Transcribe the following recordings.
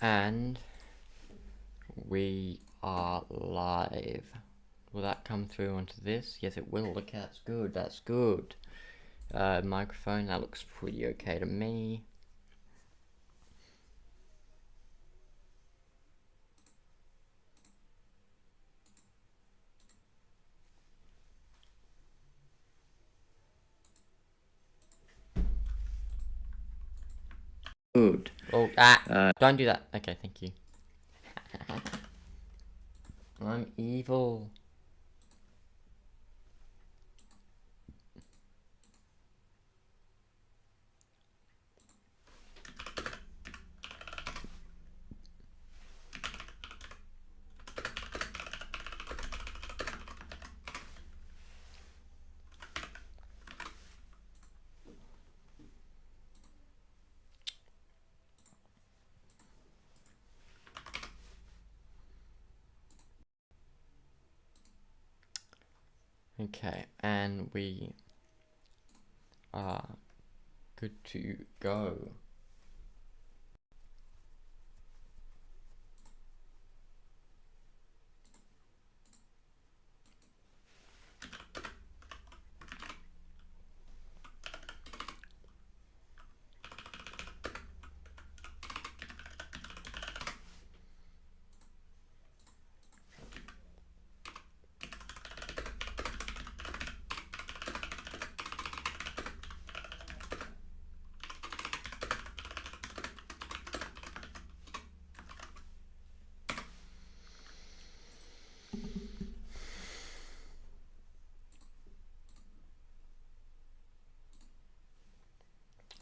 And we are live. Will that come through onto this? Yes, it will. Look, that's good. That's good. Microphone, that looks pretty okay to me. Good. Oh, don't do that. Okay, thank you. I'm evil. Okay, and we are good to go.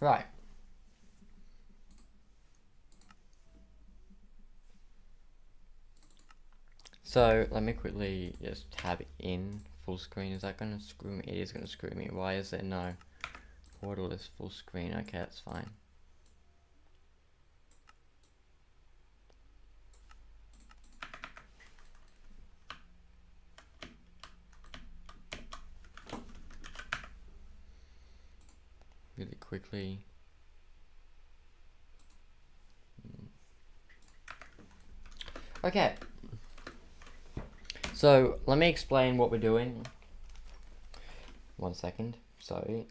Right. So let me quickly just tab in full screen. Is that gonna screw me? It is gonna screw me. Why is there no portal is full screen? Okay, that's fine. Really quickly. Okay. So let me explain what we're doing. 1 second. Sorry.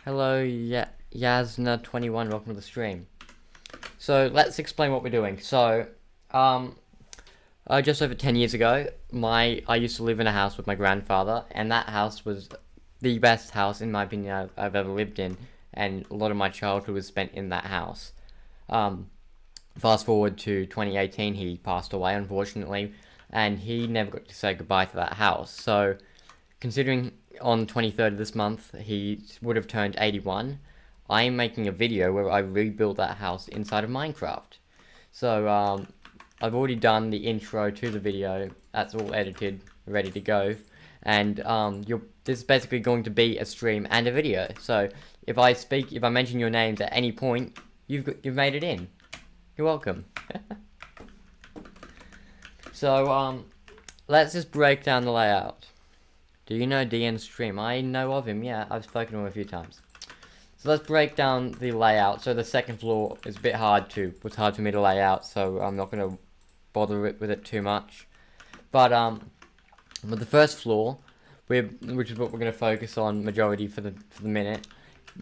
Hello, Yasna21. Welcome to the stream. So let's explain what we're doing. So, just over 10 years ago, I used to live in a house with my grandfather, and that house was the best house, in my opinion, I've ever lived in, and a lot of my childhood was spent in that house. Fast forward to 2018, he passed away, unfortunately, and he never got to say goodbye to that house. So, considering on the 23rd of this month, he would have turned 81, I'm making a video where I rebuild that house inside of Minecraft. So, I've already done the intro to the video. That's all edited, ready to go. And this is basically going to be a stream and a video. So if I mention your names at any point, you've made it in. You're welcome. So let's just break down the layout. Do you know DN Stream? I know of him. Yeah, I've spoken to him a few times. So let's break down the layout. So the second floor is a bit hard for me to lay out, so I'm not going to bother with it too much. But with the first floor, which is what we're going to focus on majority for the minute,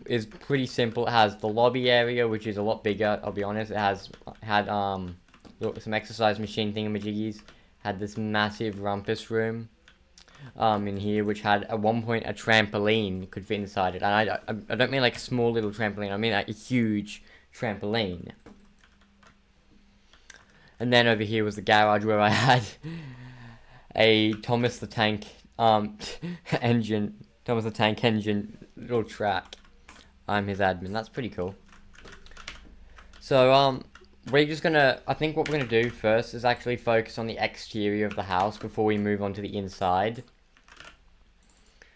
is pretty simple. It has the lobby area, which is a lot bigger. I'll be honest. It had some exercise machine thingamajiggies. Had this massive rumpus room in here, which had at one point a trampoline could fit inside it. And I don't mean like a small little trampoline. I mean like a huge trampoline. And then over here was the garage where I had a Thomas the Tank engine little track. I'm his admin. That's pretty cool. So we're just gonna, I think what we're gonna do first is actually focus on the exterior of the house before we move on to the inside.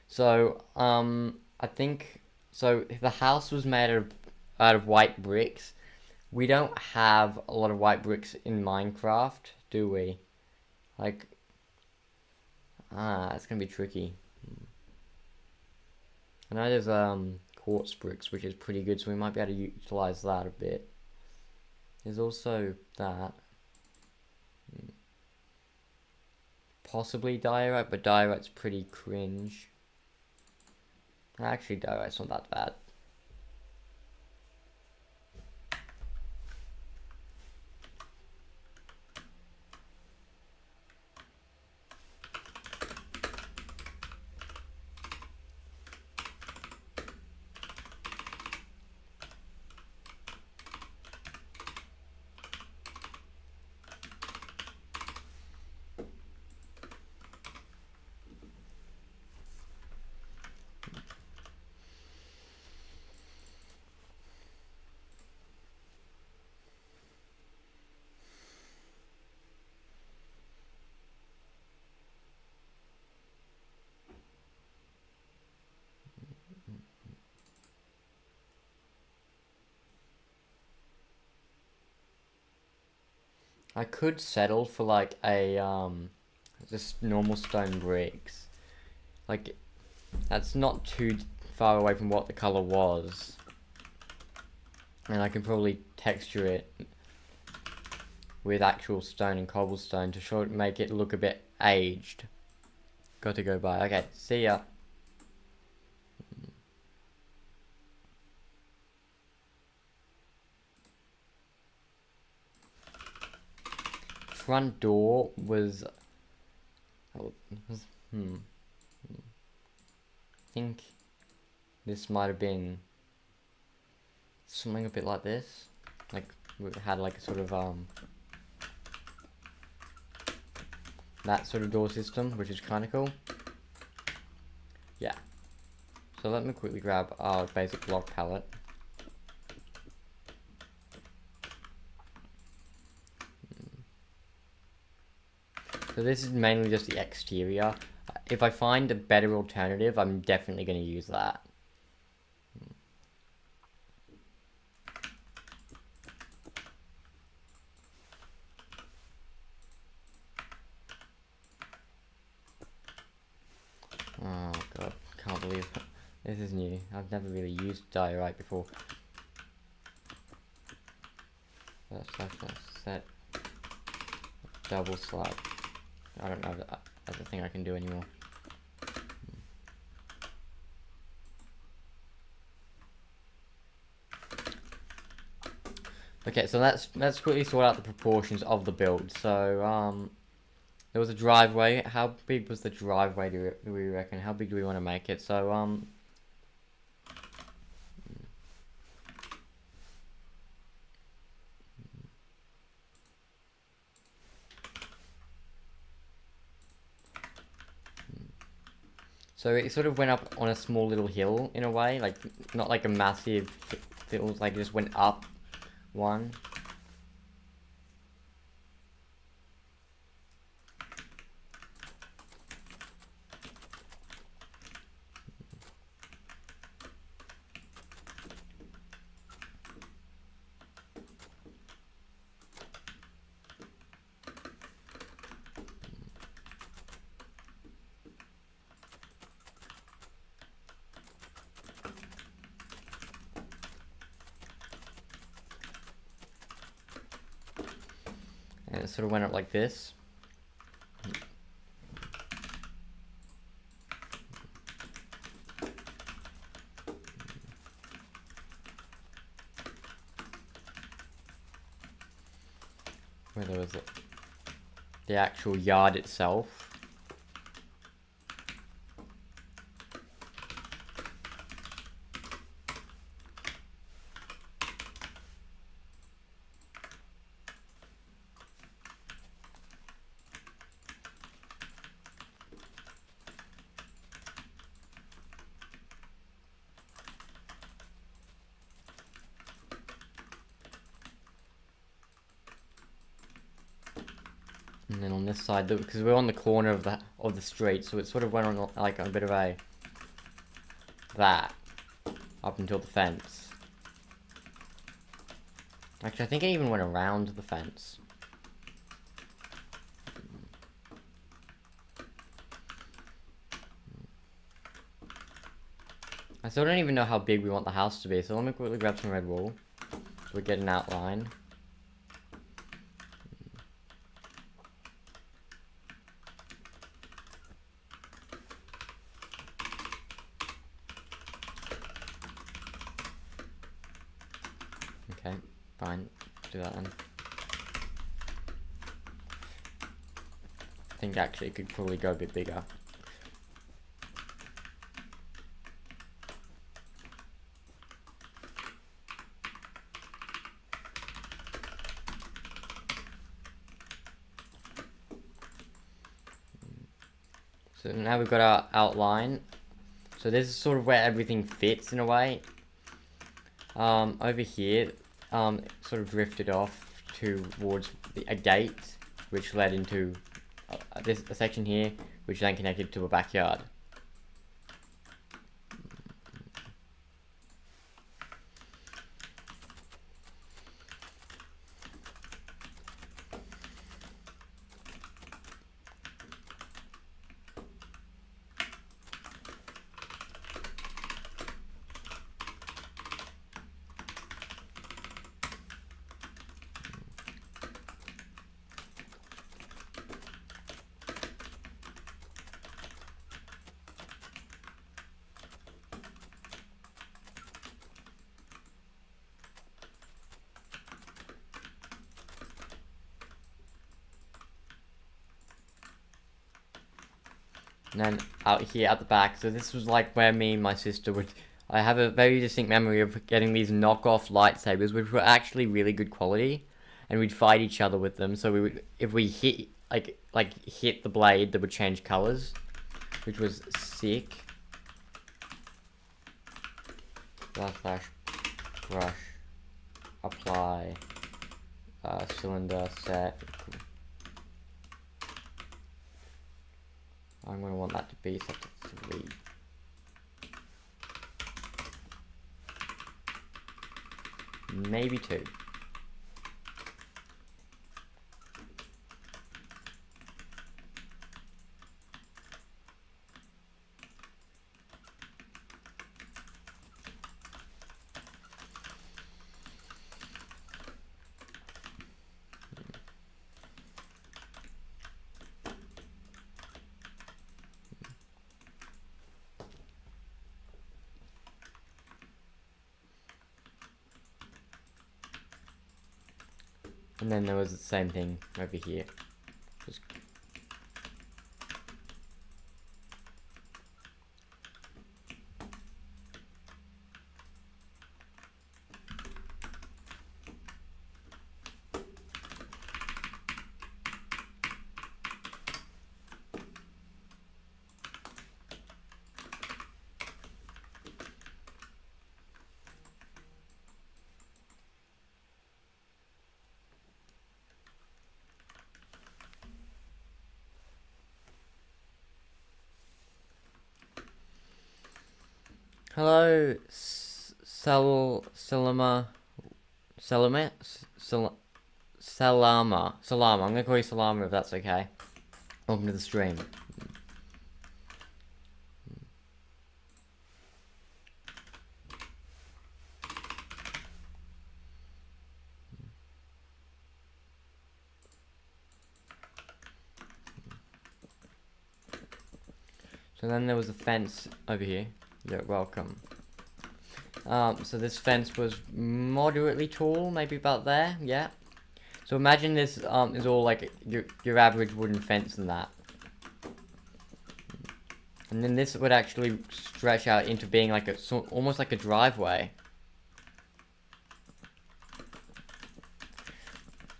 So I think, so the house was made out of white bricks. We don't have a lot of white bricks in Minecraft, do we? Like, it's gonna be tricky. I know there's quartz bricks, which is pretty good, so we might be able to utilize that a bit. There's also that. Possibly diorite, but diorite's pretty cringe. Actually, diorite's not that bad. I could settle for like a just normal stone bricks. Like that's not too far away from what the color was. And I can probably texture it with actual stone and cobblestone to make it look a bit aged. Got to go by. Okay, see ya. Front door was I think this might have been something a bit like this. Like we had like a sort of that sort of door system, which is kind of cool. Yeah. So let me quickly grab our basic block palette. So this is mainly just the exterior. If I find a better alternative, I'm definitely going to use that. Oh god, can't believe it. This is new. I've never really used diorite before. Set double slab. I don't know if that's a thing I can do anymore. Okay, so let's quickly sort out the proportions of the build. So there was a driveway. How big was the driveway, do we reckon? How big do we want to make it? So so it sort of went up on a small little hill in a way, like not like a massive, it was like it just went up one. And it sort of went up like this. Where was it? The actual yard itself. And then on this side, because we're on the corner of the street, so it sort of went on like a bit of that up until the fence. Actually, I think it even went around the fence. I still don't even know how big we want the house to be, so let me quickly grab some red wool so we get an outline. Okay, fine, do that then. I think actually it could probably go a bit bigger. So now we've got our outline. So this is sort of where everything fits in a way. Over here, it sort of drifted off towards a gate, which led into a section here, which then connected to a backyard. And then out here at the back, so this was like where me and my sister would... I have a very distinct memory of getting these knockoff lightsabers, which were actually really good quality, and we'd fight each other with them. So we would, if we hit hit the blade, that would change colors, which was sick. Slash brush, apply, cylinder set. I'm going to want that to be set to 3. Maybe 2. And then there was the same thing over here. Just hello, Salama. I'm gonna call you Salama if that's okay. Welcome to the stream. So then there was a fence over here. You're welcome. So this fence was moderately tall, maybe about there, yeah. So imagine this is all like your average wooden fence and that. And then this would actually stretch out into being like almost like a driveway.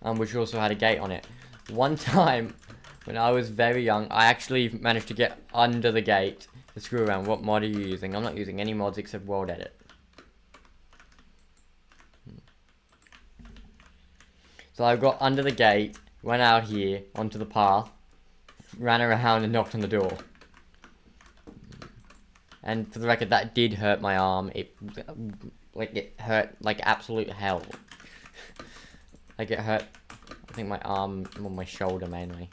Which also had a gate on it. One time, when I was very young, I actually managed to get under the gate to screw around. What mod are you using? I'm not using any mods except World Edit. So I got under the gate, went out here onto the path, ran around and knocked on the door. And for the record, that did hurt my arm. It hurt like absolute hell. Like it hurt, I think my arm, on my shoulder mainly.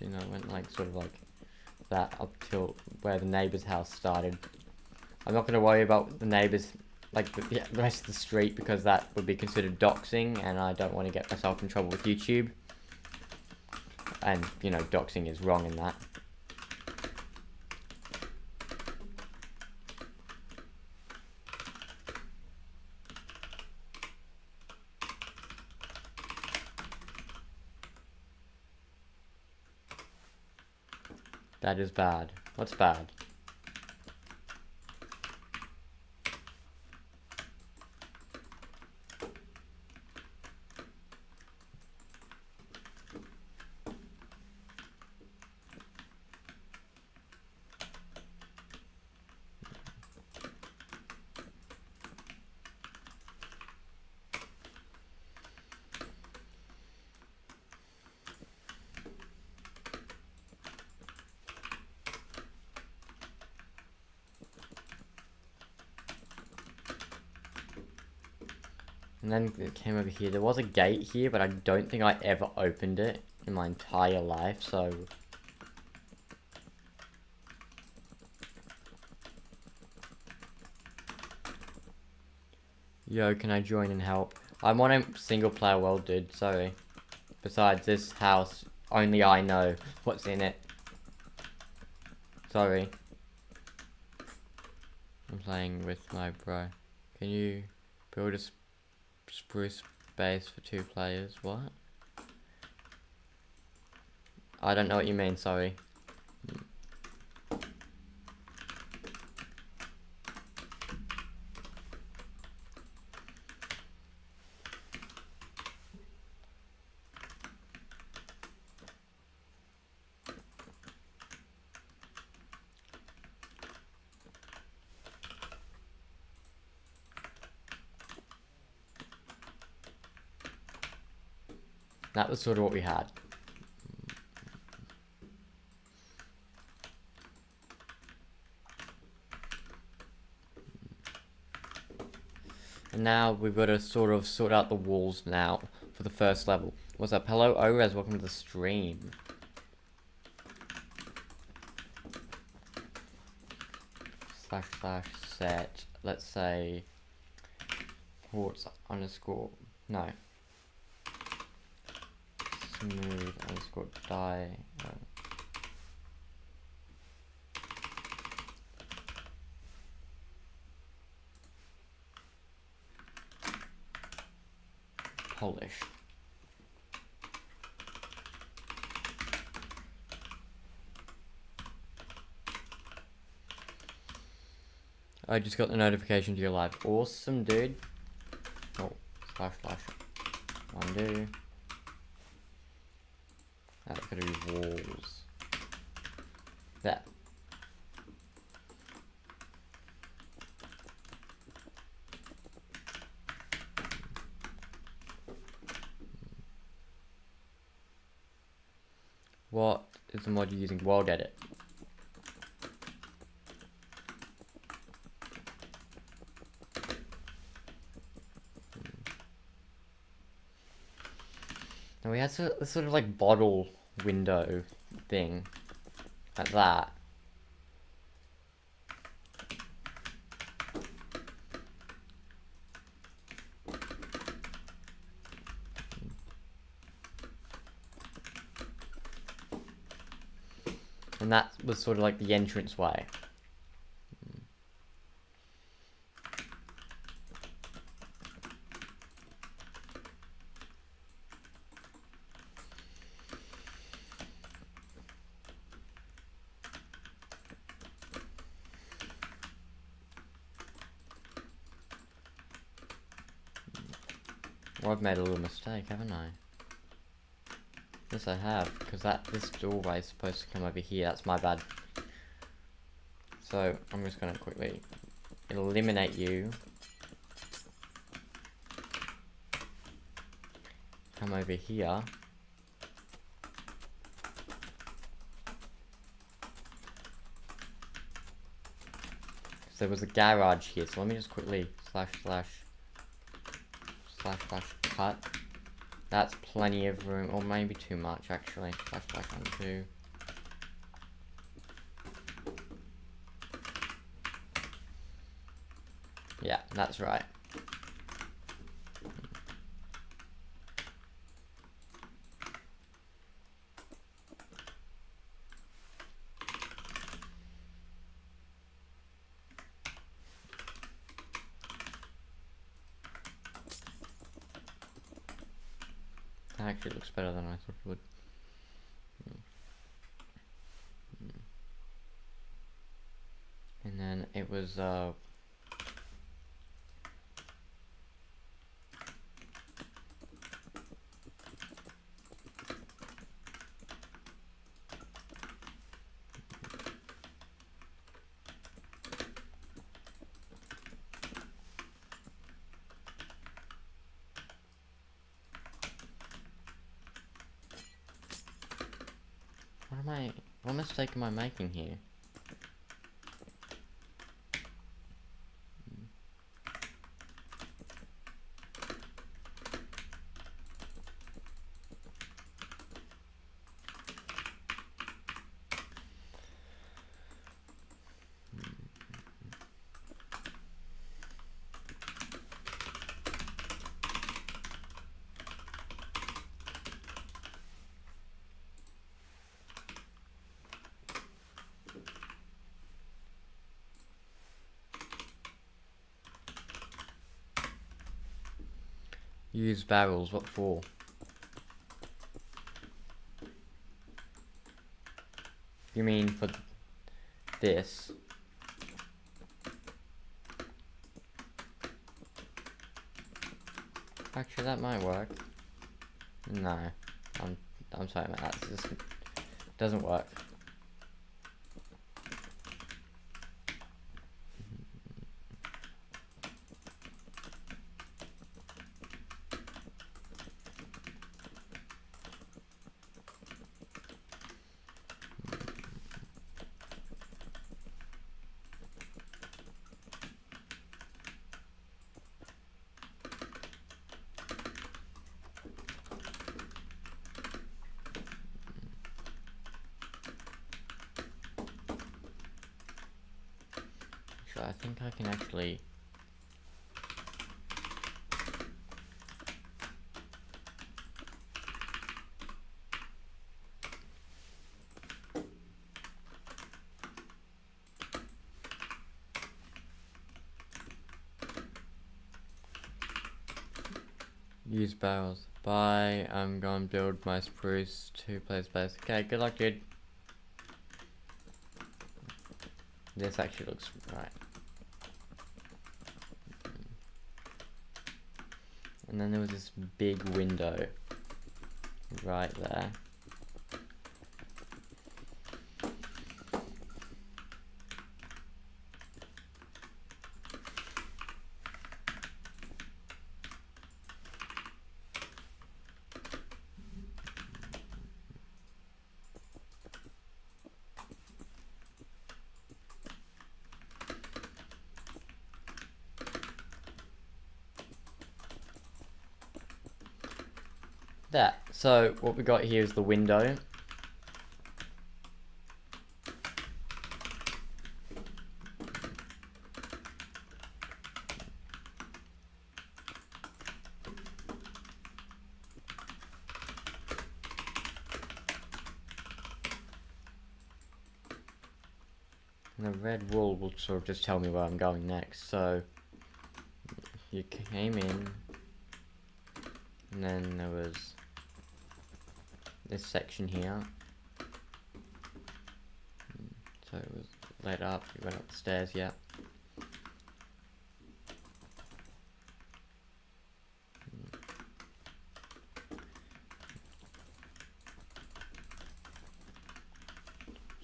you know, went like sort of like that up till where the neighbor's house started. I'm not going to worry about the neighbors, like the rest of the street, because that would be considered doxing, and I don't want to get myself in trouble with YouTube. And, you know, doxing is wrong in that. That is bad. What's bad? And then it came over here. There was a gate here, but I don't think I ever opened it in my entire life, so... Yo, can I join and help? I'm on a single player world, dude, sorry. Besides this house, only I know what's in it. Sorry. I'm playing with my bro. Can you build a spruce base for 2 players? What? I don't know what you mean, sorry. That was sort of what we had. And now we've got to sort of sort out the walls now for the first level. What's up? Hello, Orez, welcome to the stream. / set, let's say, ports underscore, no. Smooth underscore die. Polish. I just got the notification to your live. Awesome, dude. Oh, / undo. That's gotta be walls. There. What is the mod you're using? World Edit. And we had a sort of like bottle window thing, like that. And that was sort of like the entrance way. Well, I've made a little mistake, haven't I? Yes, I have, because this doorway is supposed to come over here. That's my bad. So I'm just gonna quickly eliminate you. Come over here. So there was a garage here, so let me just quickly // cut. That's plenty of room, or maybe too much actually. // undo. Yeah, that's right. That actually looks better than I thought it would. And then it was what mistake am I making here? Use barrels, what for? You mean for this? Actually, that might work. No, I'm sorry, man. That just doesn't work. So I think I can actually. Use barrels. Bye. I'm gonna build my spruce 2 place base. Okay, good luck, dude. This actually looks right. And then there was this big window right there. That. So what we got here is the window. And the red wool will sort of just tell me where I'm going next. So you came in, and then there was this section here. So it was lit up, you went up the stairs, yeah.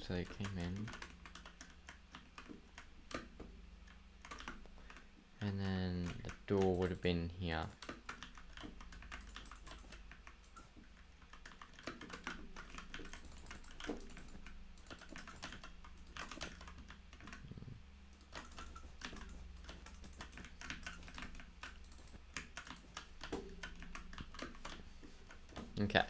So you came in. And then the door would have been here. Okay.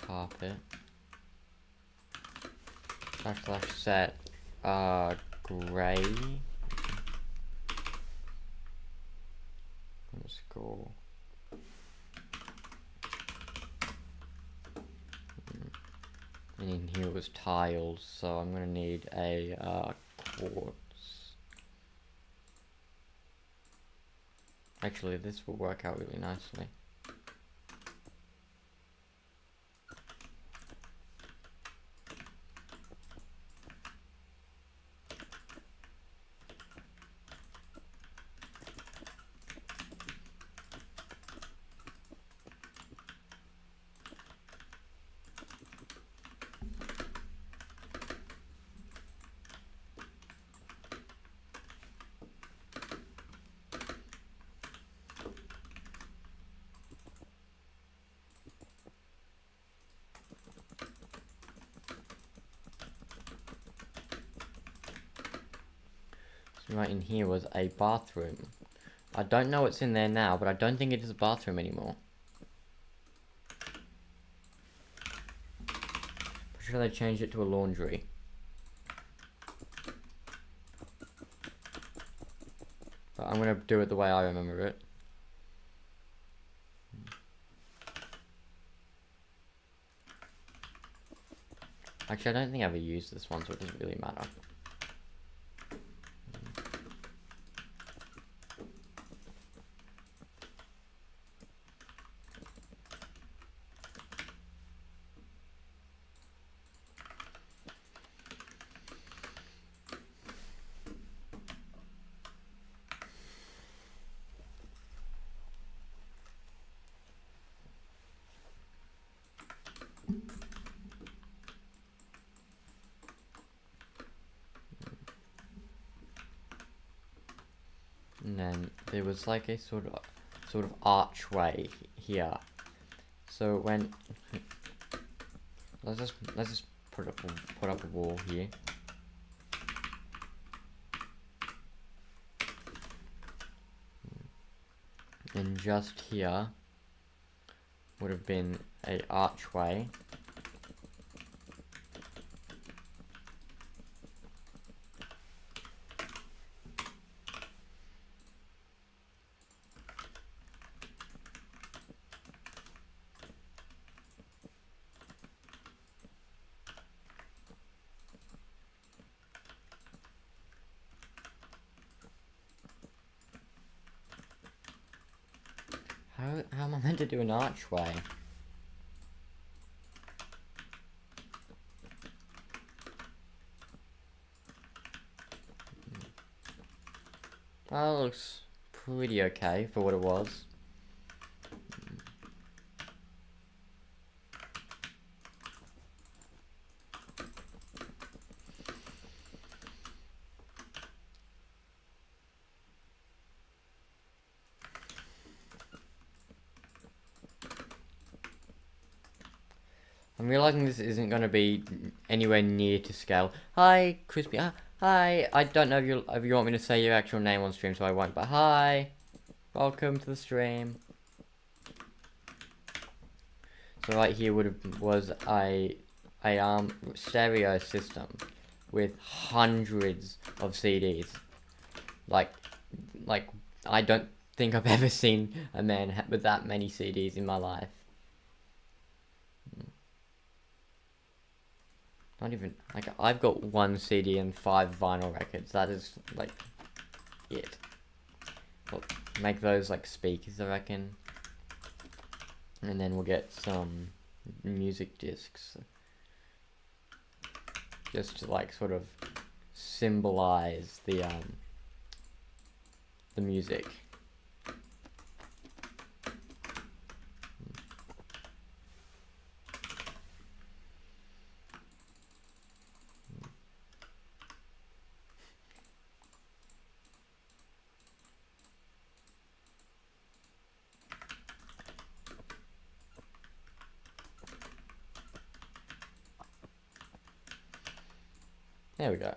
carpet. / set gray. Let's go. And in here was tiles, so I'm gonna need a quartz. Actually, this will work out really nicely. Right in here was a bathroom. I don't know what's in there now, but I don't think it is a bathroom anymore. Pretty sure they changed it to a laundry. But I'm gonna do it the way I remember it. Actually, I don't think I ever used this one, so it doesn't really matter. And then there was like a sort of archway here. So when let's just put up a wall here. And just here would have been a archway. How am I meant to do an archway? That looks pretty okay for what it was. I'm realizing this isn't going to be anywhere near to scale. Hi, Crispy. Hi. I don't know if you want me to say your actual name on stream, so I won't. But hi, welcome to the stream. So right here was a stereo system with hundreds of CDs. Like I don't think I've ever seen a man with that many CDs in my life. Not even, like, I've got 1 CD and 5 vinyl records. That is, like, it. We'll make those, like, speakers, I reckon. And then we'll get some music discs. Just to, like, sort of symbolize the music. There we go.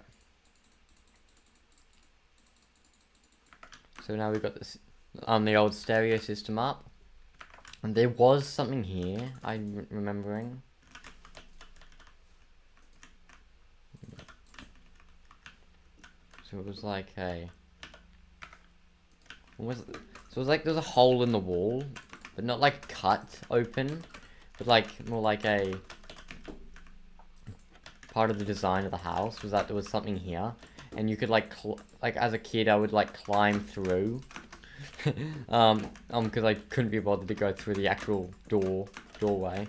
So now we've got this the old stereo system up. And there was something here, I'm remembering. So it was like a... What was it? So it was like there's a hole in the wall, but not like cut open, but like more like a... Part of the design of the house was that there was something here, and you could like as a kid I would like climb through, because I couldn't be bothered to go through the actual doorway.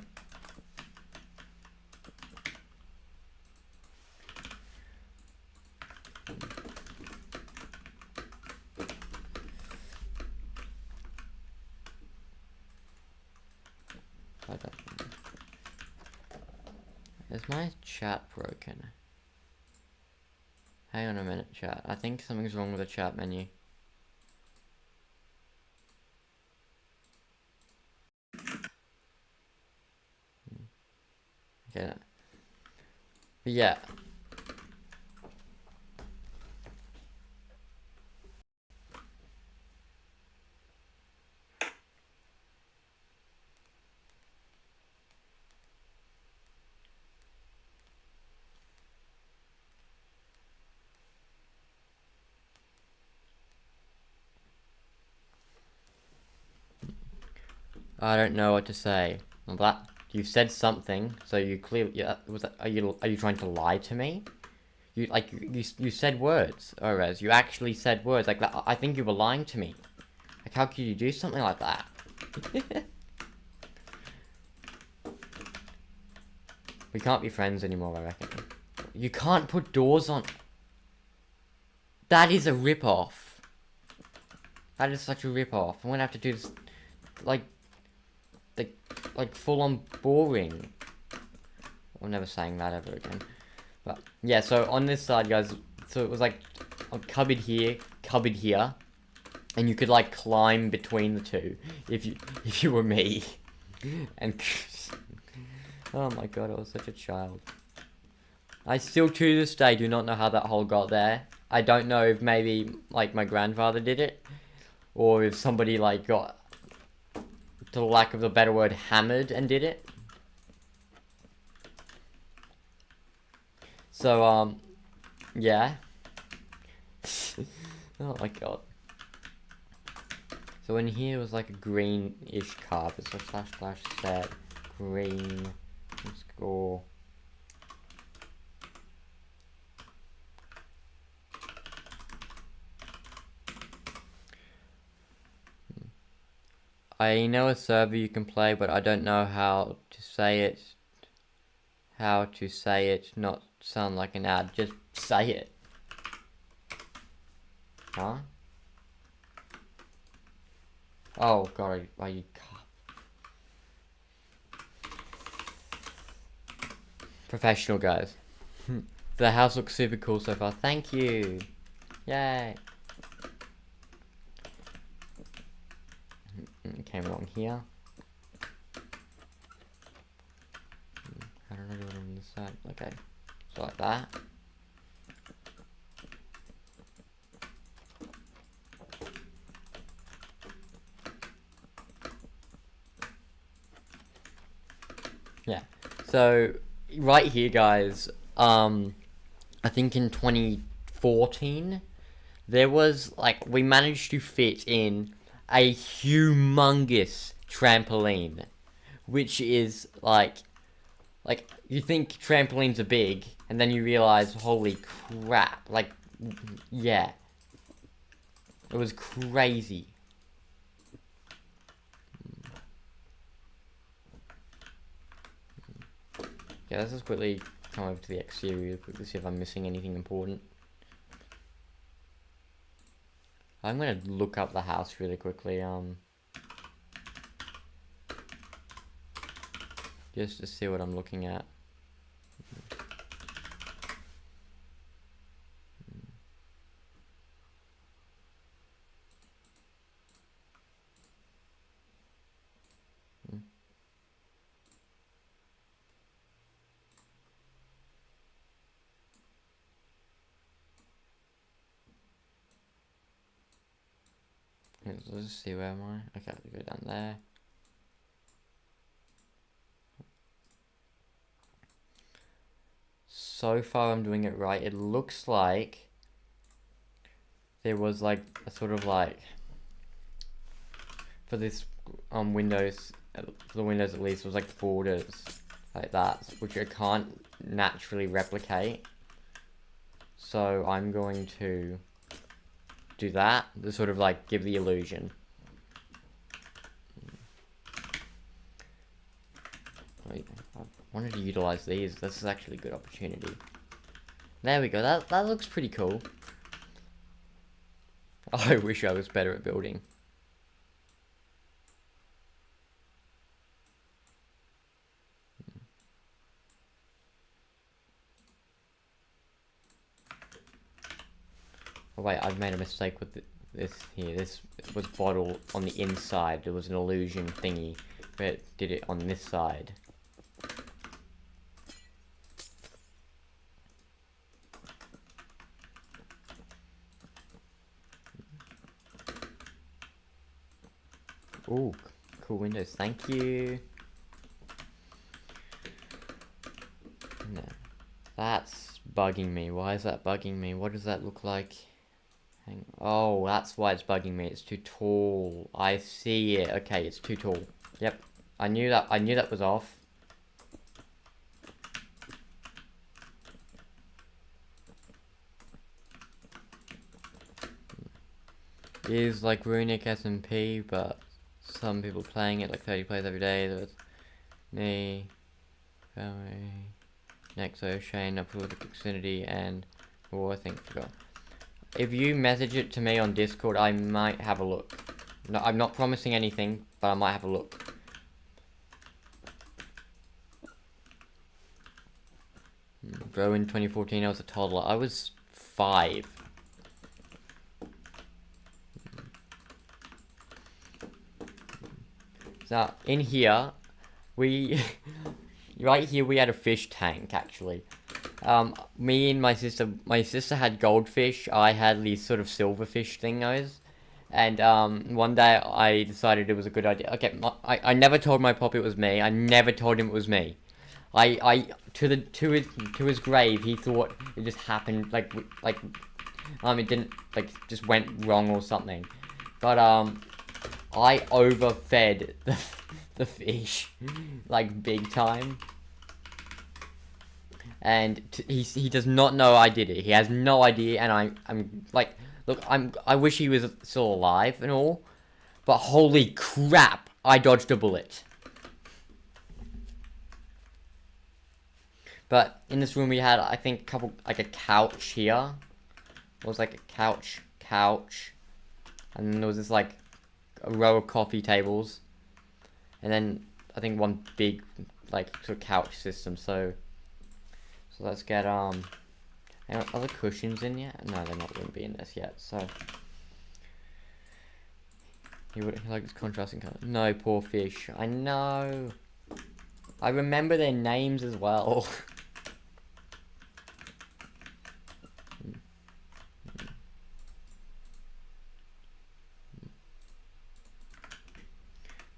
Is my chat broken? Hang on a minute, chat. I think something's wrong with the chat menu. Okay. But yeah. I don't know what to say. Well, that you said something, so you clearly are you trying to lie to me? You said words, Orez. You actually said words like that. I think you were lying to me. Like how could you do something like that? We can't be friends anymore, I reckon. You can't put doors on. That is a rip-off. That is such a rip-off. I'm gonna have to do this, like full-on boring. I'm never saying that ever again. But yeah, so on this side, guys, so it was like a cupboard here, and you could like climb between the two if you were me. And oh my god, I was such a child. I still to this day do not know how that hole got there. I don't know if maybe like my grandfather did it, or if somebody like got, to lack of a better word, hammered and did it. So yeah. Oh my god. So in here was like a greenish carpet. So slash set green score. I know a server you can play, but I don't know how to say it. How to say it, not sound like an ad. Just say it. Huh? Oh god, why you can't. Professional, guys. The house looks super cool so far. Thank you. Yay. Came along here. How do I do it on this side? Okay. So like that. Yeah. So right here, guys, I think in 2014 there was like we managed to fit in a humongous trampoline, which is like you think trampolines are big and then you realize, holy crap, like yeah, it was crazy. Yeah, let's just quickly come over to the exterior, quickly see if I'm missing anything important. I'm gonna look up the house really quickly, just to see what I'm looking at. Let's just see, where am I? Okay, I'll go down there. So far I'm doing it right. It looks like there was like a sort of like, for this Windows, for the Windows at least, it was like borders like that, which I can't naturally replicate. So I'm going to do that to sort of like give the illusion. I wanted to utilize these. This is actually a good opportunity. There we go. That looks pretty cool. I wish I was better at building. Oh wait, I've made a mistake with this here. This was bottle on the inside. There was an illusion thingy, but it did it on this side. Ooh, cool windows. Thank you. No, that's bugging me. Why is that bugging me? What does that look like? Oh, that's why it's bugging me. It's too tall. I see it. Okay, it's too tall. Yep. I knew that was off. It is like Runic SMP, but some people playing it like 30 plays every day. There's me, Valerie, Nexo, Shane, Upload, Xfinity, and I forgot. If you message it to me on Discord, I might have a look. No, I'm not promising anything, but I might have a look. Bro, in 2014, I was a toddler. I was 5. Now, in here, right here, we had a fish tank, actually. Me and my sister had goldfish, I had these sort of silverfish thingos. And, one day I decided it was a good idea. Okay, I never told my pop it was me. I never told him it was me. To his grave, he thought it just happened, it didn't, just went wrong or something. But, I overfed the fish, big time. And he does not know I did it. He has no idea, and I'm like, look, I wish he was still alive and all, but holy crap, I dodged a bullet. But in this room we had, I think, a couch here. It was like a couch, and then there was this a row of coffee tables, and then I think one big sort of couch system. So let's get are the cushions in yet? No, they're not going to be in this yet. So he likes contrasting color. No, poor fish. I know. I remember their names as well.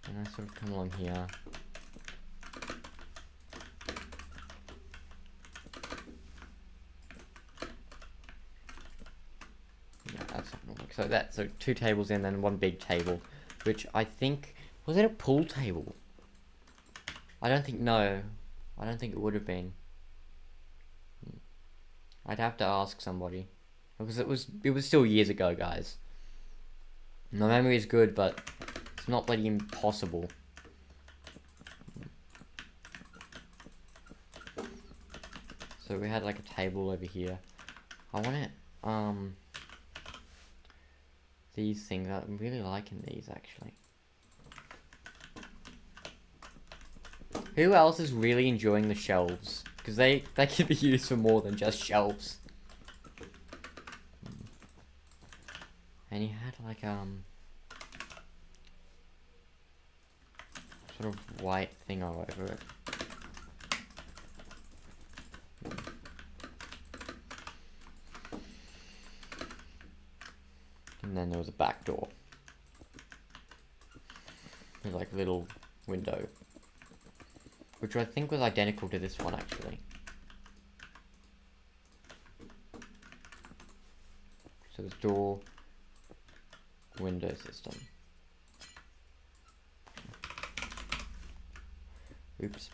And I sort of come along here. Yeah, that's not gonna work. So 2 tables in, then 1 big table, which I think, was it a pool table? I don't think it would have been. I'd have to ask somebody, because it was still years ago, guys. My memory is good, but it's not bloody impossible. So we had a table over here. I want it, these things, I'm really liking these actually. Who else is really enjoying the shelves? Because they could be used for more than just shelves. And you had sort of white thing all over it. And then there was a back door with a little window, which I think was identical to this one actually. So there's door, window system. Oops.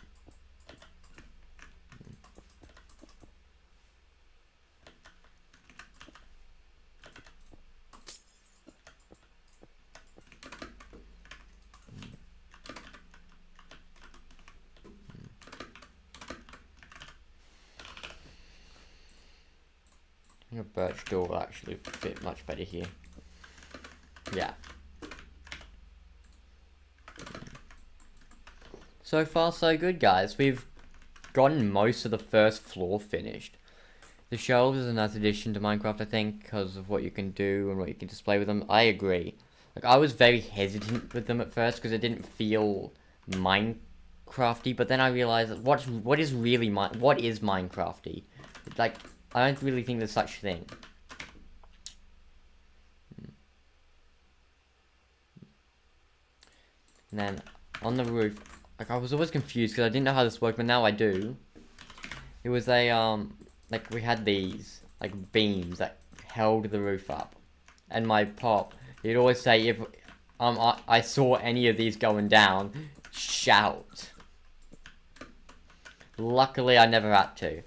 I think a birch door will actually fit much better here. Yeah. So far so good, guys. We've gotten most of the first floor finished. The shelves is a nice addition to Minecraft, I think, because of what you can do and what you can display with them. I agree. Like, I was very hesitant with them at first because it didn't feel Minecrafty, but then I realized what is Minecrafty? Like, I don't really think there's such a thing. And then on the roof, like, I was always confused because I didn't know how this worked, but now I do. It was a like, we had these like beams that held the roof up, and my pop, he'd always say, if I saw any of these going down, shout. Luckily I never had to.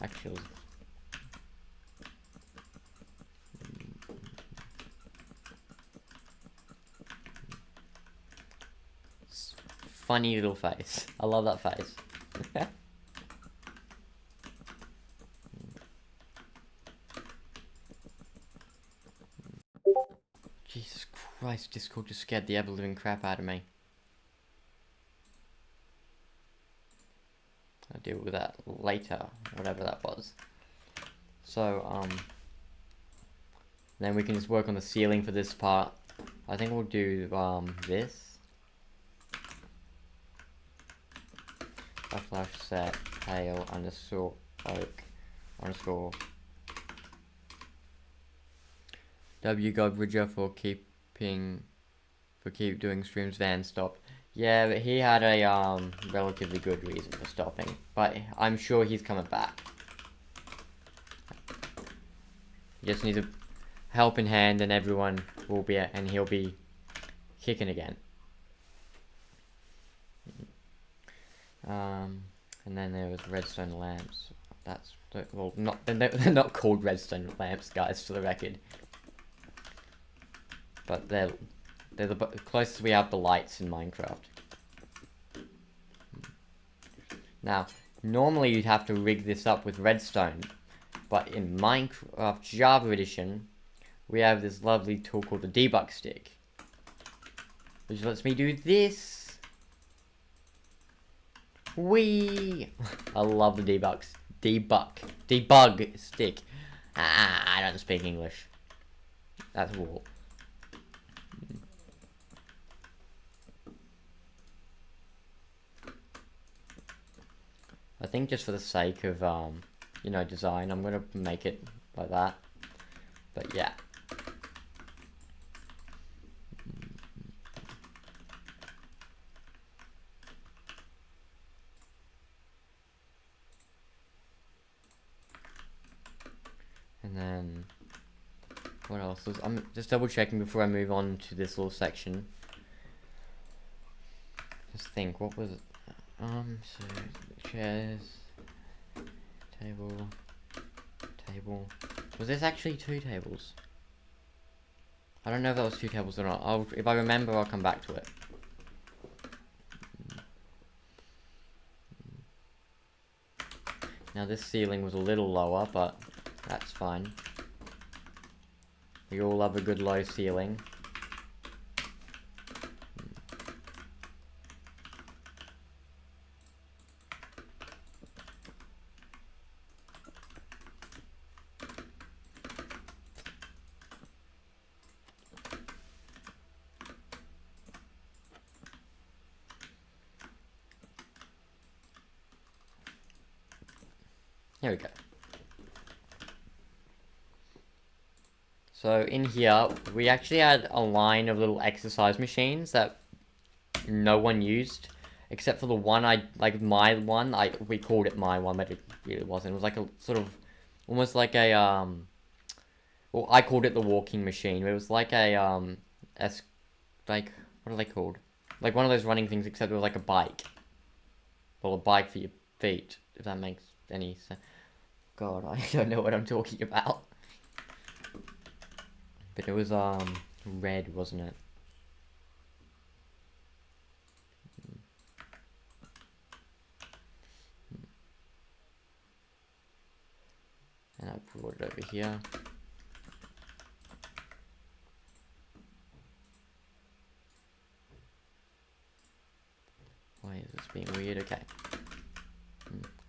Actually, funny little face. I love that face. Jesus Christ, Discord just scared the ever-living crap out of me. I'll deal with that later, whatever that was. So, then we can just work on the ceiling for this part. I think we'll do, this. Backslash set hail underscore oak underscore WGodbridger for keep doing streams. Van stopped. Yeah, but he had a relatively good reason for stopping, but I'm sure he's coming back. He just needs a helping hand, and everyone will be, and he'll be kicking again. And then there was redstone lamps. That's, well, they're not called redstone lamps, guys, for the record. But they're the closest we have to lights in Minecraft. Now, normally you'd have to rig this up with redstone, but in Minecraft Java Edition, we have this lovely tool called the debug stick, which lets me do this. Whee! I love the debug stick. I don't speak English. That's all. I think just for the sake of, you know, design, I'm gonna make it like that. But yeah. And then, what else? I'm just double checking before I move on to this little section. Just think, what was it? So chairs, table. Was this actually 2 tables? I don't know if that was 2 tables or not. If I remember, I'll come back to it. Now this ceiling was a little lower, but that's fine. We all love a good low ceiling. Here we go. So in here, we actually had a line of little exercise machines that no one used, except for the one my one, we called it my one, but it really wasn't. It was like a sort of, almost like a, well, Well, I called it the walking machine. It was like a like what are they called? Like one of those running things, except it was like a bike. Well, a bike for your feet, if that makes any sense. God, I don't know what I'm talking about. But it was red, wasn't it? And I brought it over here. Why is this being weird? Okay.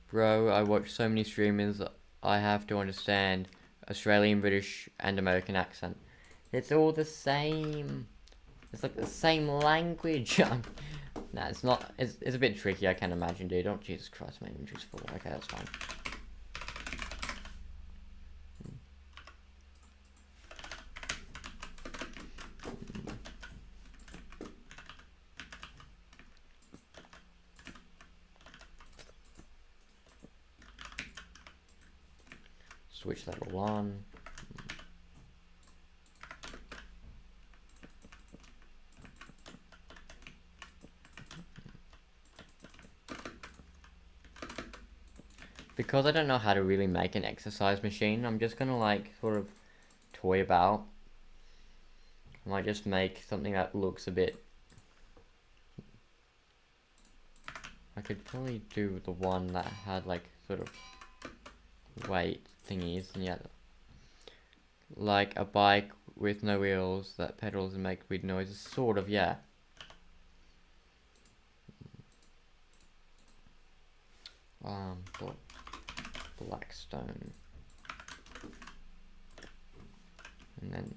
Bro, I watch so many streamers, I have to understand Australian, British, and American accent. It's all the same. It's like the same language. Nah, it's not. It's a bit tricky, I can imagine, dude. Oh, Jesus Christ, my inventory's full. Okay, that's fine. Switch that all on. Because I don't know how to really make an exercise machine, I'm just gonna like sort of toy about. I might just make something that looks a bit... I could probably do the one that had like sort of weight thingies, and yeah, like a bike with no wheels that pedals and make weird noises, sort of, yeah. Blackstone, and then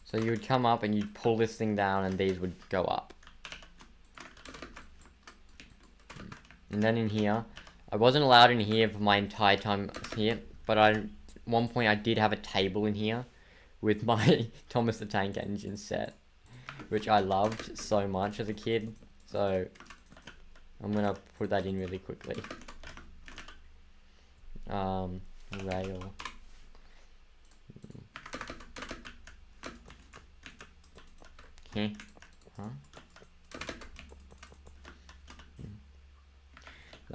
so you would come up and you'd pull this thing down and these would go up. And then in here, I wasn't allowed in here for my entire time here, but at one point I did have a table in here with my Thomas the Tank Engine set, which I loved so much as a kid. So I'm gonna put that in really quickly. Rail. Okay. Huh?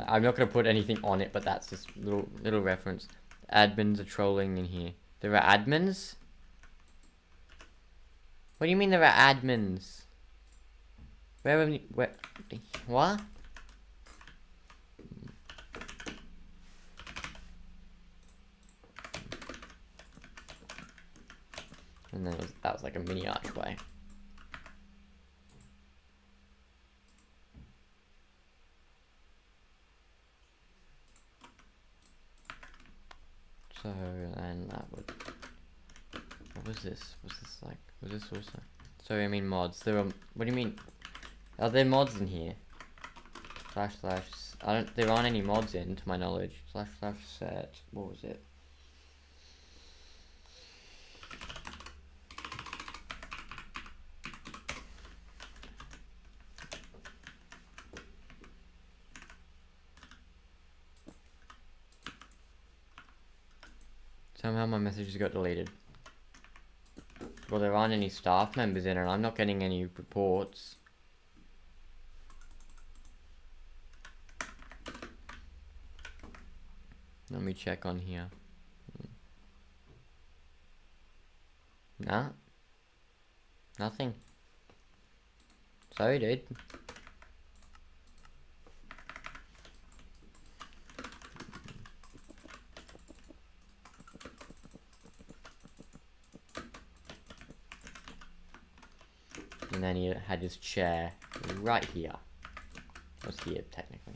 I'm not gonna put anything on it, but that's just little reference. Admins are trolling in here. There are admins? What do you mean there are admins? Where? What? And then that was like a mini archway. So, and that would... What was this? Was this like... Was this also... Sorry, I mean mods. There are... What do you mean? Are there mods in here? // I don't... There aren't any mods in, to my knowledge. // set... What was it? Somehow my messages got deleted. Well, there aren't any staff members in it, and I'm not getting any reports. Let me check on here. Nah. Nothing. Sorry, dude. And then he had his chair right here. It was here, technically.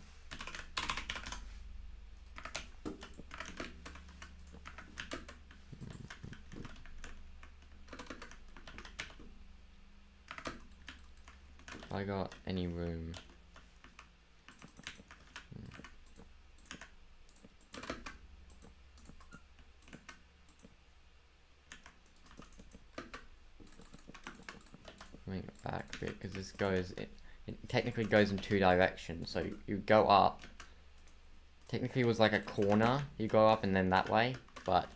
If I got any room. back a bit because this goes, it technically goes in 2 directions. So you go up, technically it was like a corner, you go up and then that way, but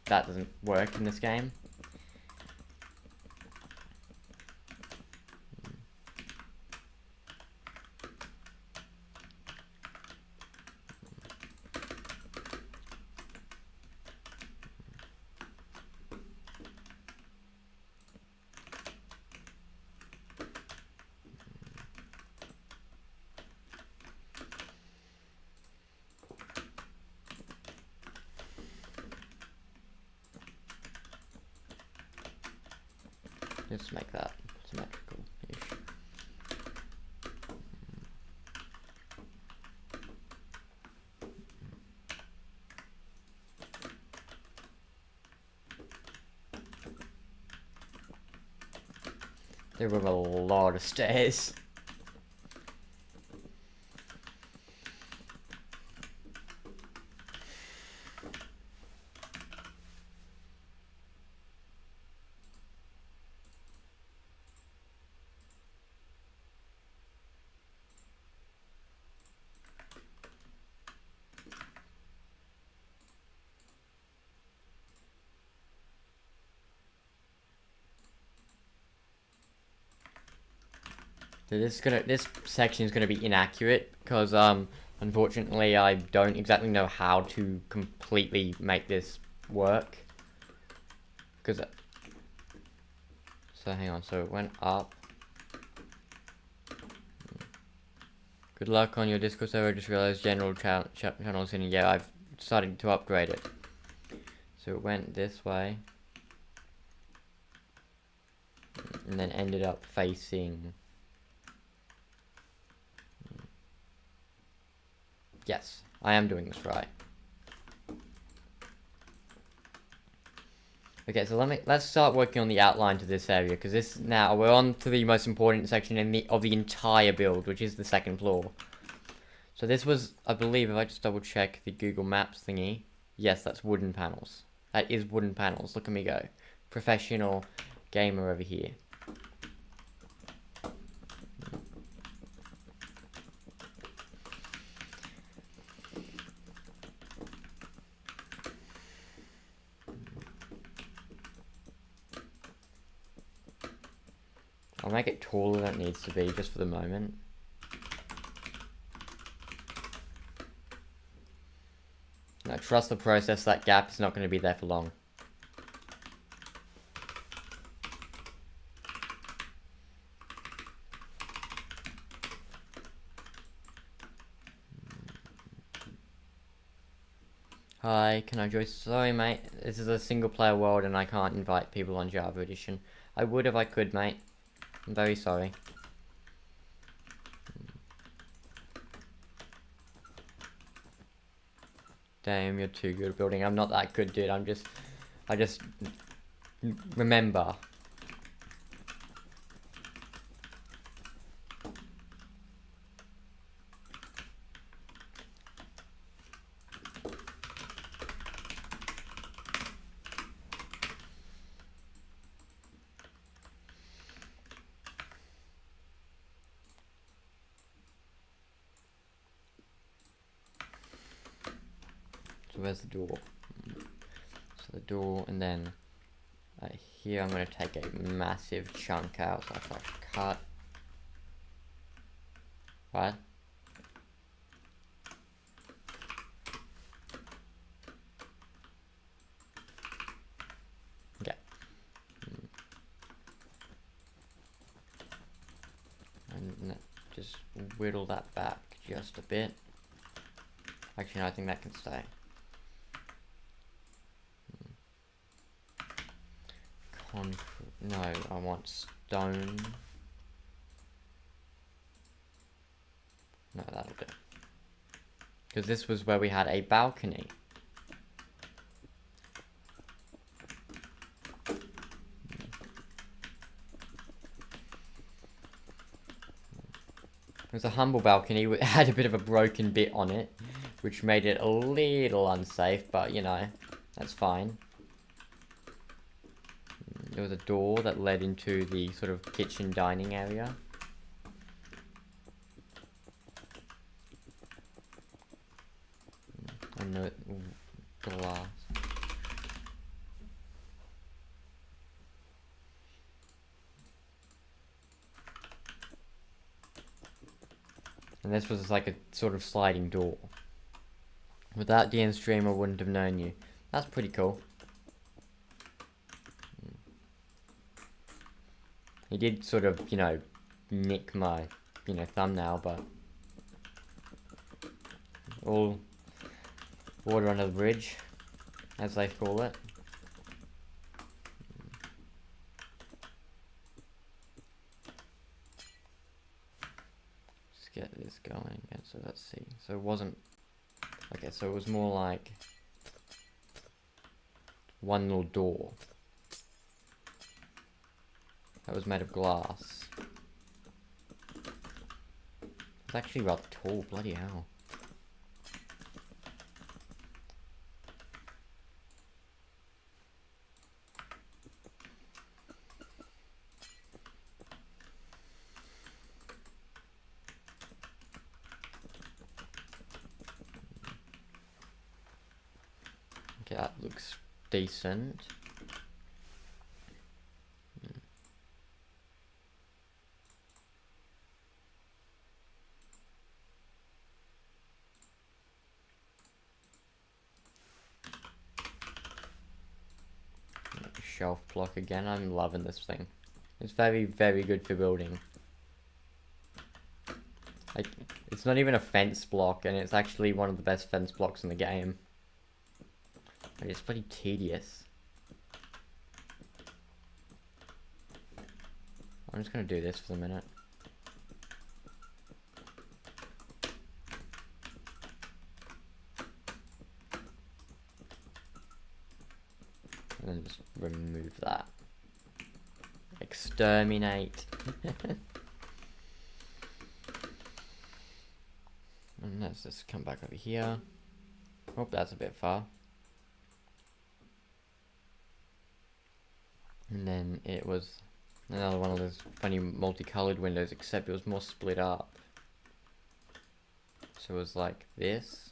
that doesn't work in this game. Just make that symmetrical-ish. There were a lot of stairs. So this section is gonna be inaccurate because unfortunately I don't exactly know how to completely make this work. Because so hang on, so it went up. Good luck on your Discord server. Just realized general channels in. Yeah, I've started to upgrade it. So it went this way, and then ended up facing. Yes, I am doing this right. Okay, so let's start working on the outline to this area, because this now we're on to the most important section of the entire build, which is the second floor. So this was, I believe, if I just double check the Google Maps thingy, yes, that's wooden panels. That is wooden panels. Look at me go, professional gamer over here. I'll make it taller than it needs to be, just for the moment. Now, trust the process, that gap is not going to be there for long. Hi, can I join? Sorry mate, this is a single player world and I can't invite people on Java Edition. I would if I could, mate. I'm very sorry. Damn, you're too good at building. I'm not that good, dude. I just remember. So where's the door? So the door, and then here I'm going to take a massive chunk out, so I have to cut. Right? Okay. And just whittle that back just a bit. Actually, no, I think that can stay. No, I want stone. No, that'll do. Because this was where we had a balcony. It was a humble balcony. It had a bit of a broken bit on it, which made it a little unsafe, but you know, that's fine. there was a door that led into the sort of kitchen dining area. And the glass. And this was like a sort of sliding door. Without the end stream, I wouldn't have known you. That's pretty cool. He did sort of, you know, nick my, you know, thumbnail, but all water under the bridge, as they call it. Let's get this going again, so let's see. So it wasn't, okay, so it was more like one little door that was made of glass. It's actually rather tall, bloody hell. Okay, that looks decent. Shelf block again. I'm loving this thing. It's very, very good for building. Like, it's not even a fence block, and it's actually one of the best fence blocks in the game. Like, it's pretty tedious. I'm just gonna do this for a minute. And then just remove that. Exterminate. And let's just come back over here. Oh, that's a bit far. And then it was another one of those funny multicolored windows, except it was more split up. So it was like this.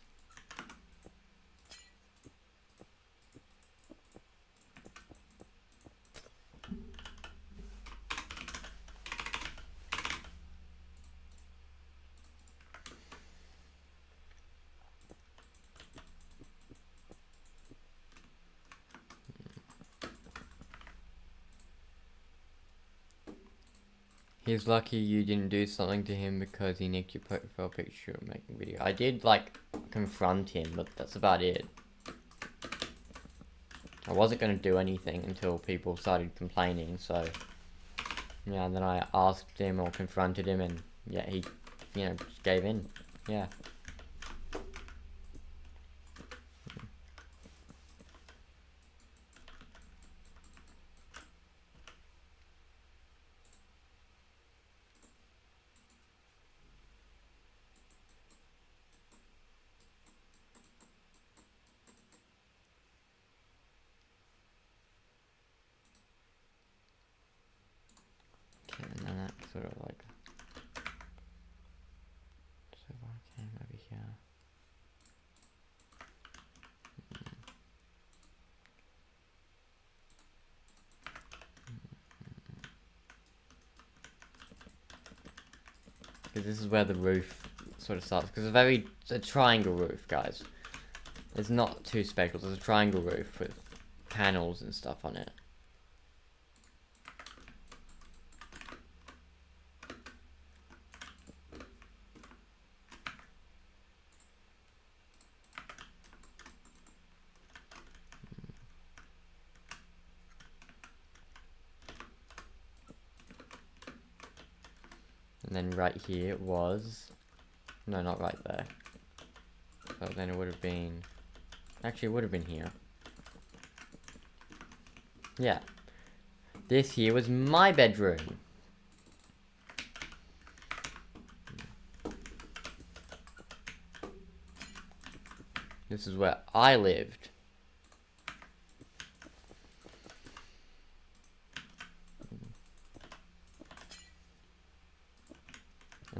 He's lucky you didn't do something to him because he nicked your profile picture making video. I did, like, confront him, but that's about it. I wasn't going to do anything until people started complaining, so... Yeah, and then I asked him or confronted him, and yeah, he, you know, just gave in. Yeah. And then that sort of like, so if I came over here, because this is where the roof sort of starts, because it's a triangle roof, guys. It's not two spectral, it's a triangle roof with panels and stuff on it. And then right here was, no, not right there. So then it would have been, actually it would have been here. Yeah. This here was my bedroom. This is where I lived.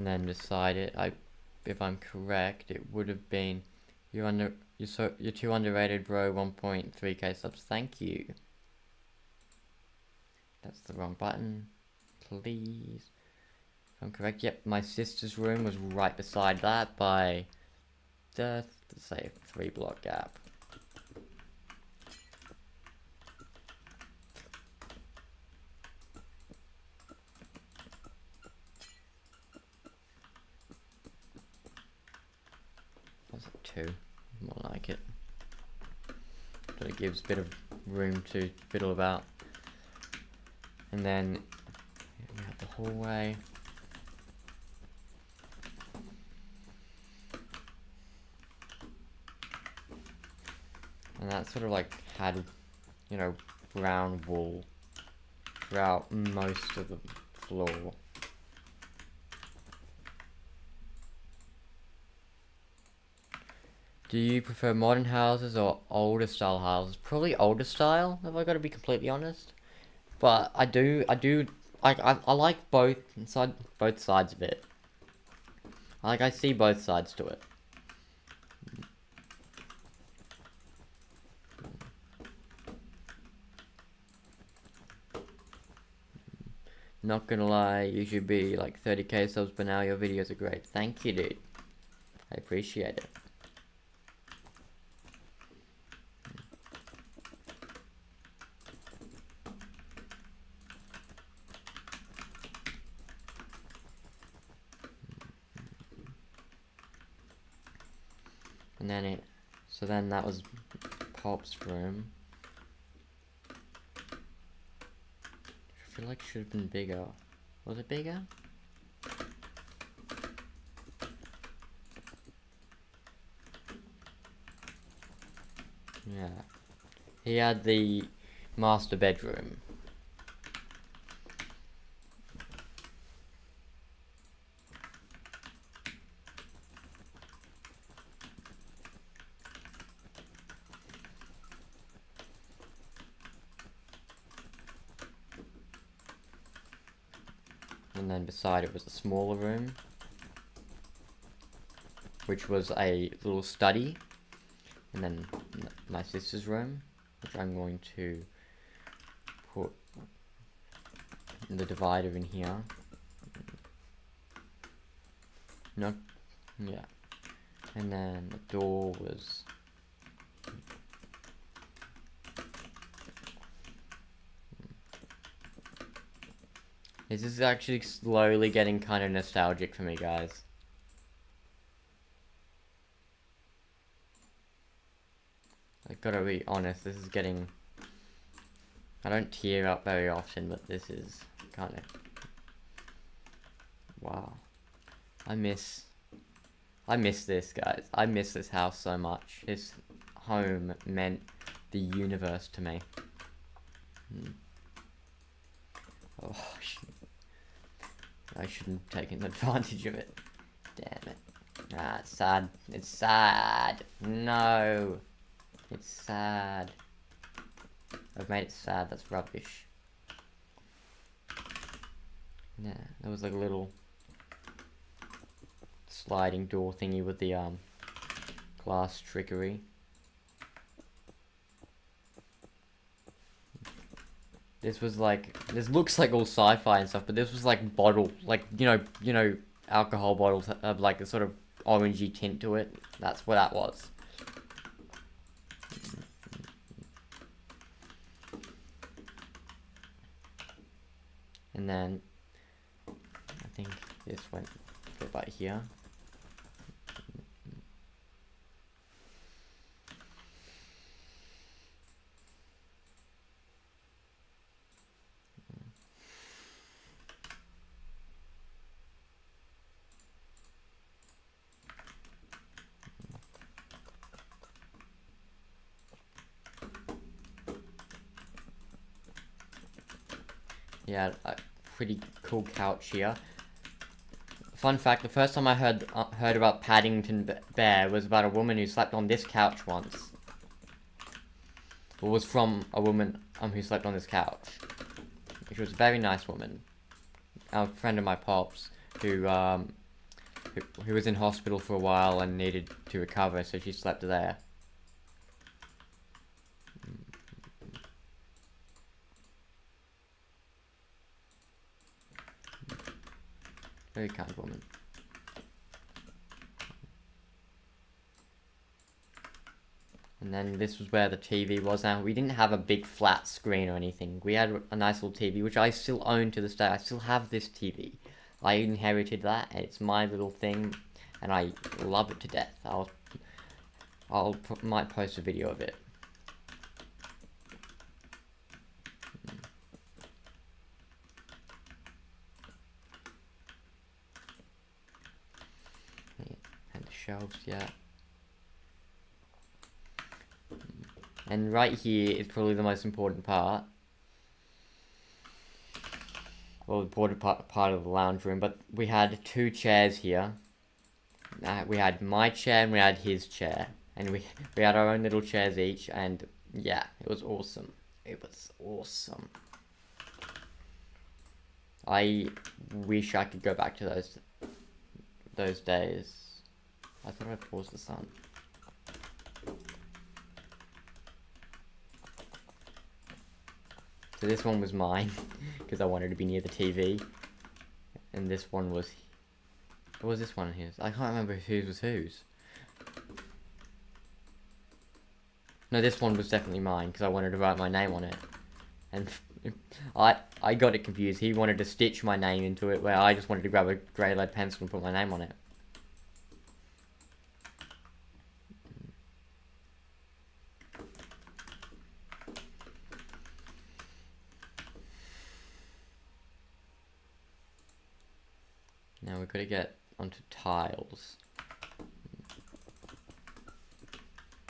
And then beside it, if I'm correct, it would have been you're too underrated, bro. 1.3k subs. Thank you. That's the wrong button. Please. If I'm correct, yep. My sister's room was right beside that by let's say a 3-block gap. Was it 2? More like it. But it gives a bit of room to fiddle about. And then we have the hallway. And that sort of like had, you know, brown wool throughout most of the floor. Do you prefer modern houses or older style houses? Probably older style, if I gotta be completely honest. But I like both sides of it. I see both sides to it. Not gonna lie, you should be like 30k subs, but now your videos are great. Thank you, dude. I appreciate it. And then so then that was Pop's room. I feel like it should have been bigger. Was it bigger? Yeah. He had the master bedroom. And then beside it was a smaller room, which was a little study. And then my sister's room, which I'm going to put the divider in here. Yeah. And then the door was This is actually slowly getting kind of nostalgic for me, guys. I gotta be honest, this is getting... I don't tear up very often, but this is kind of... Wow. I miss this, guys. I miss this house so much. This home meant the universe to me. Oh, I shouldn't have taken advantage of it. Damn it. Ah, it's sad. It's sad. No. It's sad. I've made it sad. That's rubbish. Yeah, there was like a little sliding door thingy with the glass trickery. This was like, this looks like all sci-fi and stuff, but this was like bottle, like, you know, alcohol bottles have like a sort of orangey tint to it. That's what that was. And then, I think this went about here. Yeah, a pretty cool couch here. Fun fact, the first time I heard about Paddington Bear was about a woman who slept on this couch once. It was from a woman who slept on this couch. She was a very nice woman. A friend of my pops who who was in hospital for a while and needed to recover, so she slept there. Very kind woman. And then this was where the TV was. Now, we didn't have a big flat screen or anything. We had a nice little TV, which I still own to this day. I still have this TV. I inherited that, and it's my little thing, and I love it to death. Might post a video of it. And the shelves, yeah. And right here is probably the most important part. Well, the important part of the lounge room, but we had 2 chairs here. We had my chair and we had his chair. And we had our own little chairs each, and yeah, it was awesome. It was awesome. I wish I could go back to those days. I thought I paused the sun. So this one was mine, because I wanted to be near the TV. And this one was... What was this one his? I can't remember whose was whose. No, this one was definitely mine, because I wanted to write my name on it. And I got it confused. He wanted to stitch my name into it, where I just wanted to grab a grey lead pencil and put my name on it. Now we've got to get onto tiles.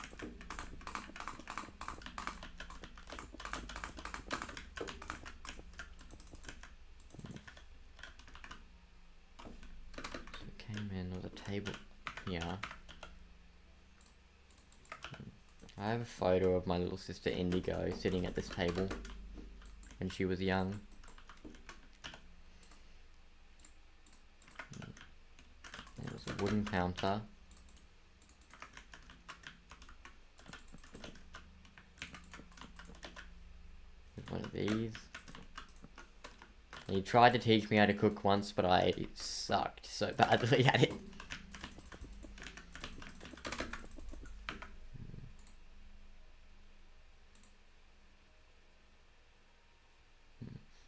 So we came in with a table here. I have a photo of my little sister Indigo sitting at this table when she was young. Wooden counter. One of these. He tried to teach me how to cook once, but I sucked so badly at it.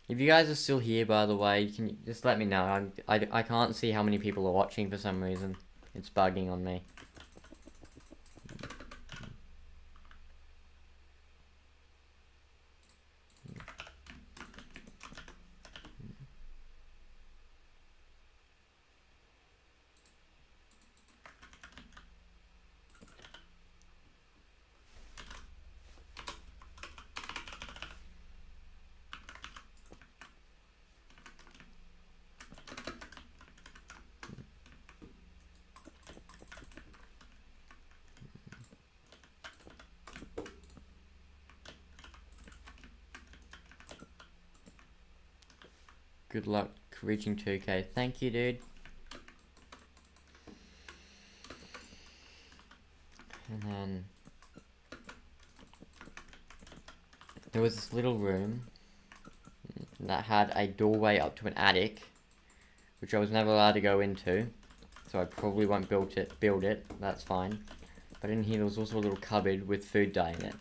If you guys are still here, by the way, can you just let me know. I can't see how many people are watching for some reason. It's bugging on me. Good luck reaching 2K. Thank you, dude. And then there was this little room that had a doorway up to an attic, which I was never allowed to go into, so I probably won't build it. That's fine. But in here there was also a little cupboard with food dye in it.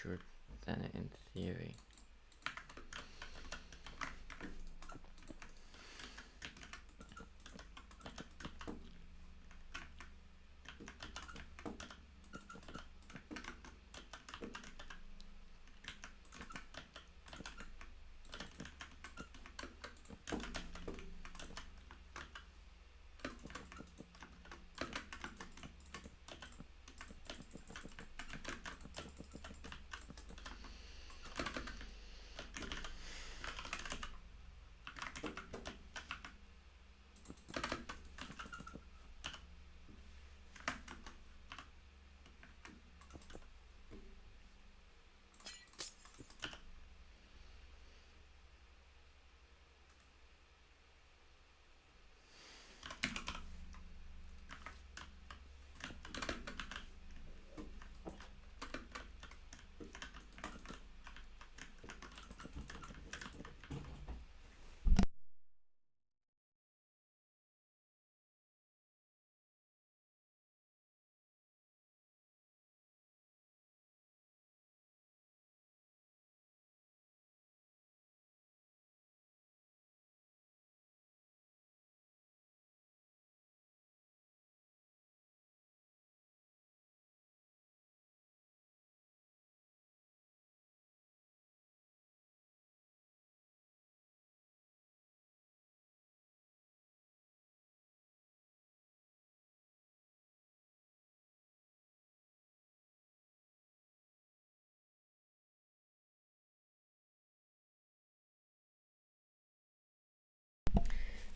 larger than it in theory.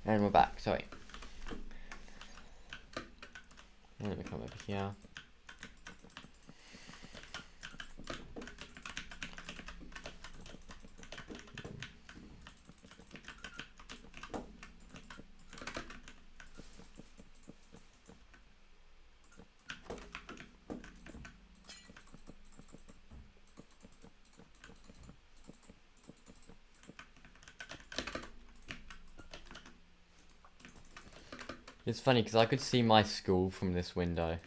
And we're back, sorry. Let me come over here. It's funny because I could see my school from this window.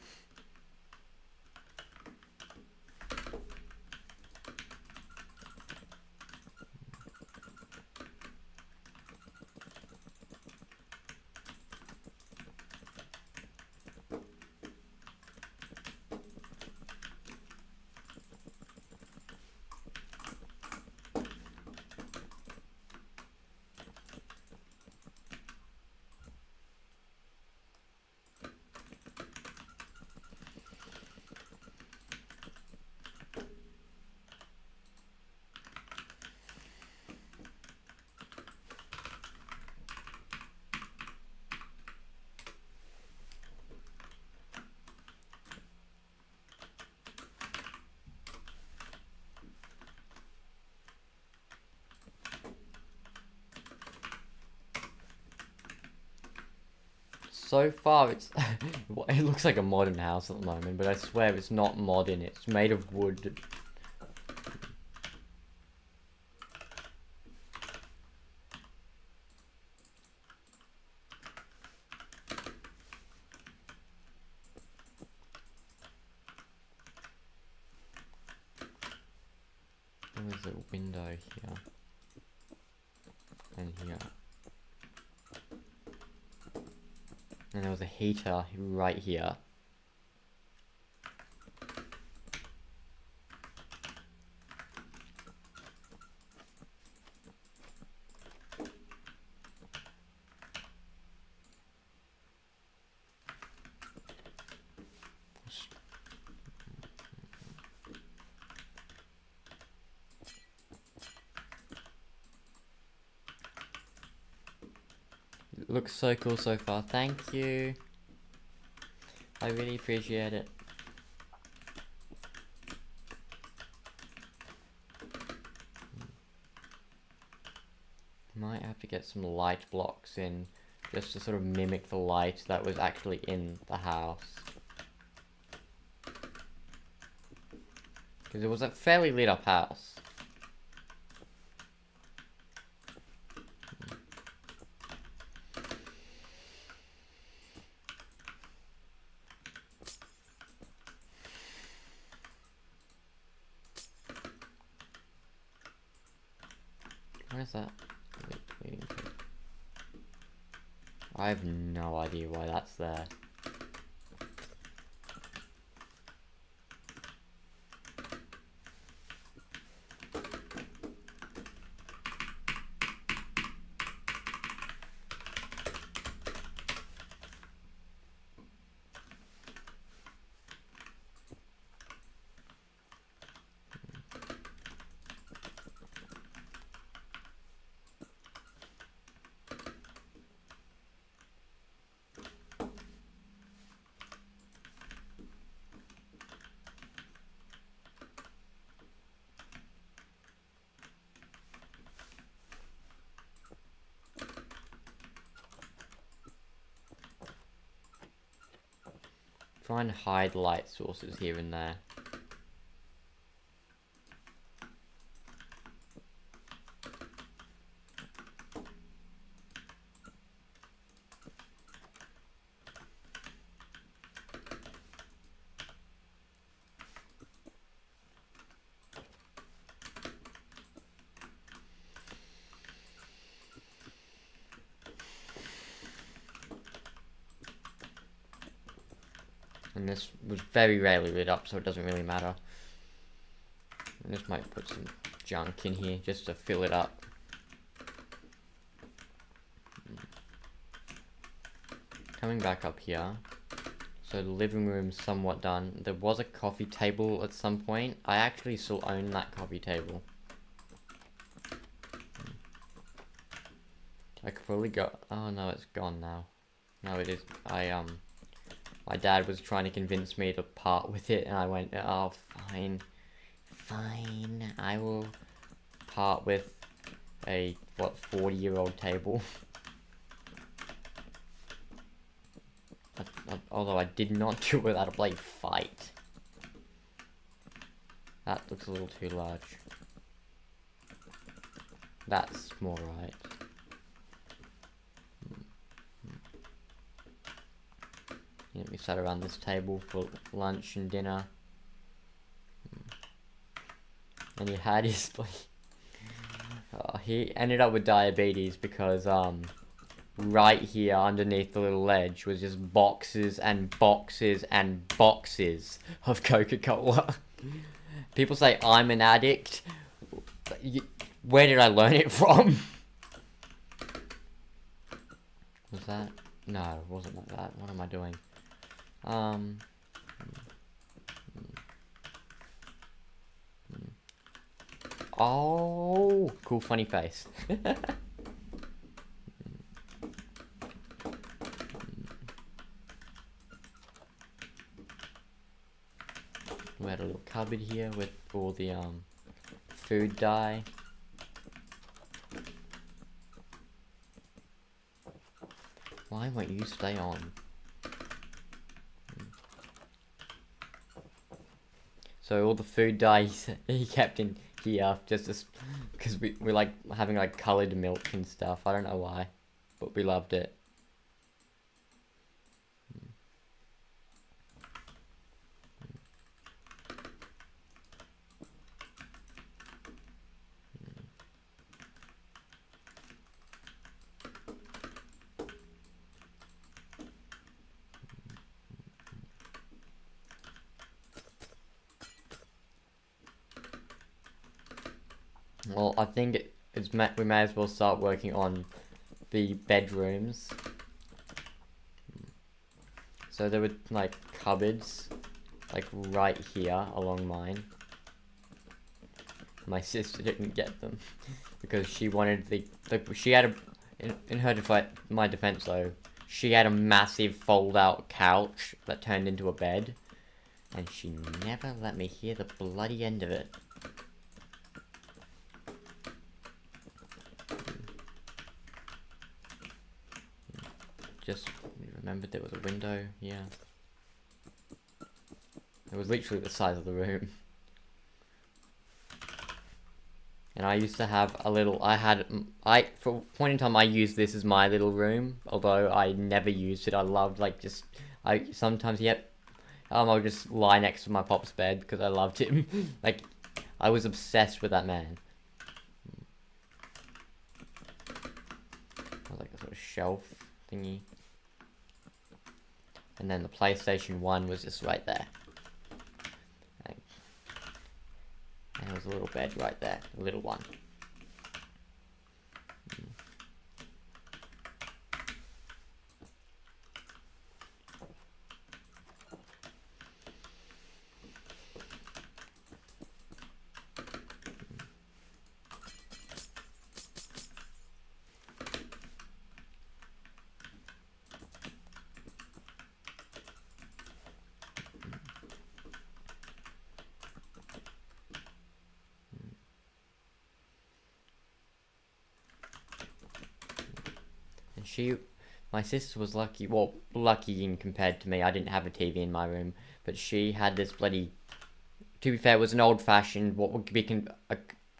So far, it's it looks like a modern house at the moment, but I swear it's not modern. It's made of wood. There's a window here and here, and there was a heater right here. It looks so cool so far. Thank you. I really appreciate it. Might have to get some light blocks in just to sort of mimic the light that was actually in the house. Because it was a fairly lit up house. Where's that leading to? I have no idea why that's there. Try and hide light sources here and there. And this was very rarely lit up, so it doesn't really matter. I just might put some junk in here just to fill it up. Coming back up here. So the living room's somewhat done. There was a coffee table at some point. I actually still own that coffee table. I could probably go... Oh no, it's gone now. No, it is... My dad was trying to convince me to part with it, and I went, oh, fine. Fine, I will part with a, 40-year-old table. Although I did not do it without a bloody fight. That looks a little too large. That's more right. Yeah, we sat around this table for lunch and dinner. And he had his... he ended up with diabetes because, right here underneath the little ledge was just boxes and boxes and boxes of Coca-Cola. People say I'm an addict. Where did I learn it from? Was that? No, it wasn't like that. What am I doing? Oh, cool funny face. We had a little cupboard here with all the food dye. Why won't you stay on? So all the food dye he kept in here just because we like having like coloured milk and stuff. I don't know why, but we loved it. Well, I think we may as well start working on the bedrooms. So there were like cupboards, like right here along mine. My sister didn't get them because she wanted she had in her my defense though, she had a massive fold-out couch that turned into a bed, and she never let me hear the bloody end of it. Just remembered there was a window here. It was literally the size of the room. And I used to have a little, for a point in time I used this as my little room, although I never used it. I loved sometimes, I would just lie next to my pop's bed because I loved him. Like, I was obsessed with that man. shelf thingy. And then the PlayStation 1 was just right there. And there was a little bed right there, a little one. My sister was lucky, well, lucky in compared to me. I didn't have a TV in my room, but she had this bloody, to be fair, it was an old-fashioned, what would be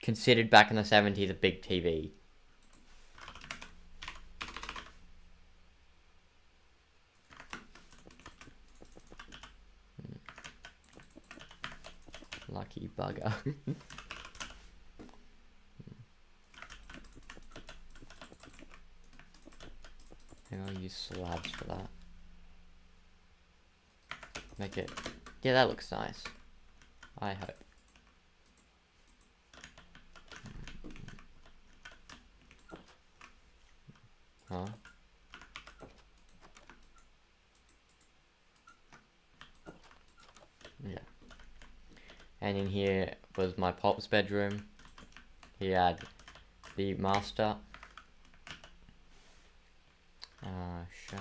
considered back in the 70s a big TV. Lucky bugger. Maybe I'll use slabs for that. Make it... Yeah, that looks nice. I hope. Huh? Yeah. And in here was my pop's bedroom. He had the master. Shell.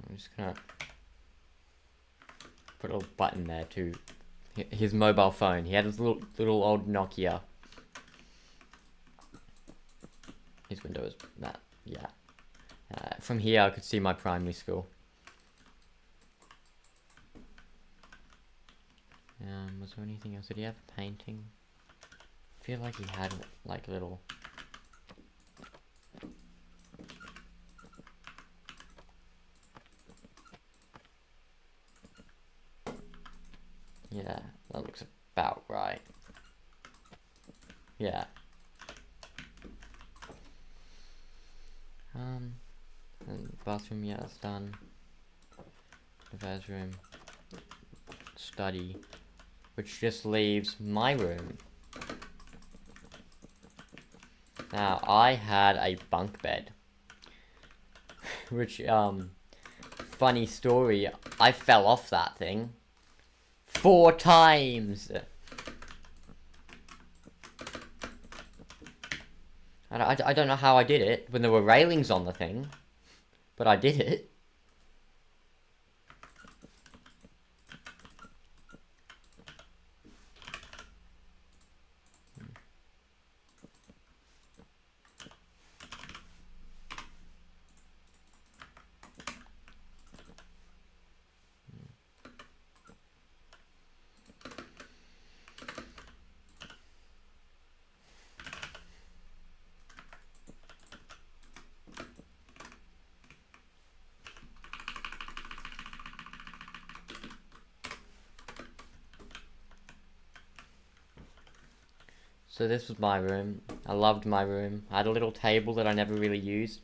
I'm just gonna put a little button there to his mobile phone. He had his little old Nokia. His window is that, yeah. From here I could see my primary school. Was there anything else? Did he have a painting? I feel like he had like little... Yeah, that looks about right. Yeah. And bathroom, yeah, that's done. The bedroom. Study. Which just leaves my room. Now, I had a bunk bed. Which, funny story, I fell off that thing 4 times! I don't know how I did it when there were railings on the thing, but I did it. So this was my room. I loved my room. I had a little table that I never really used.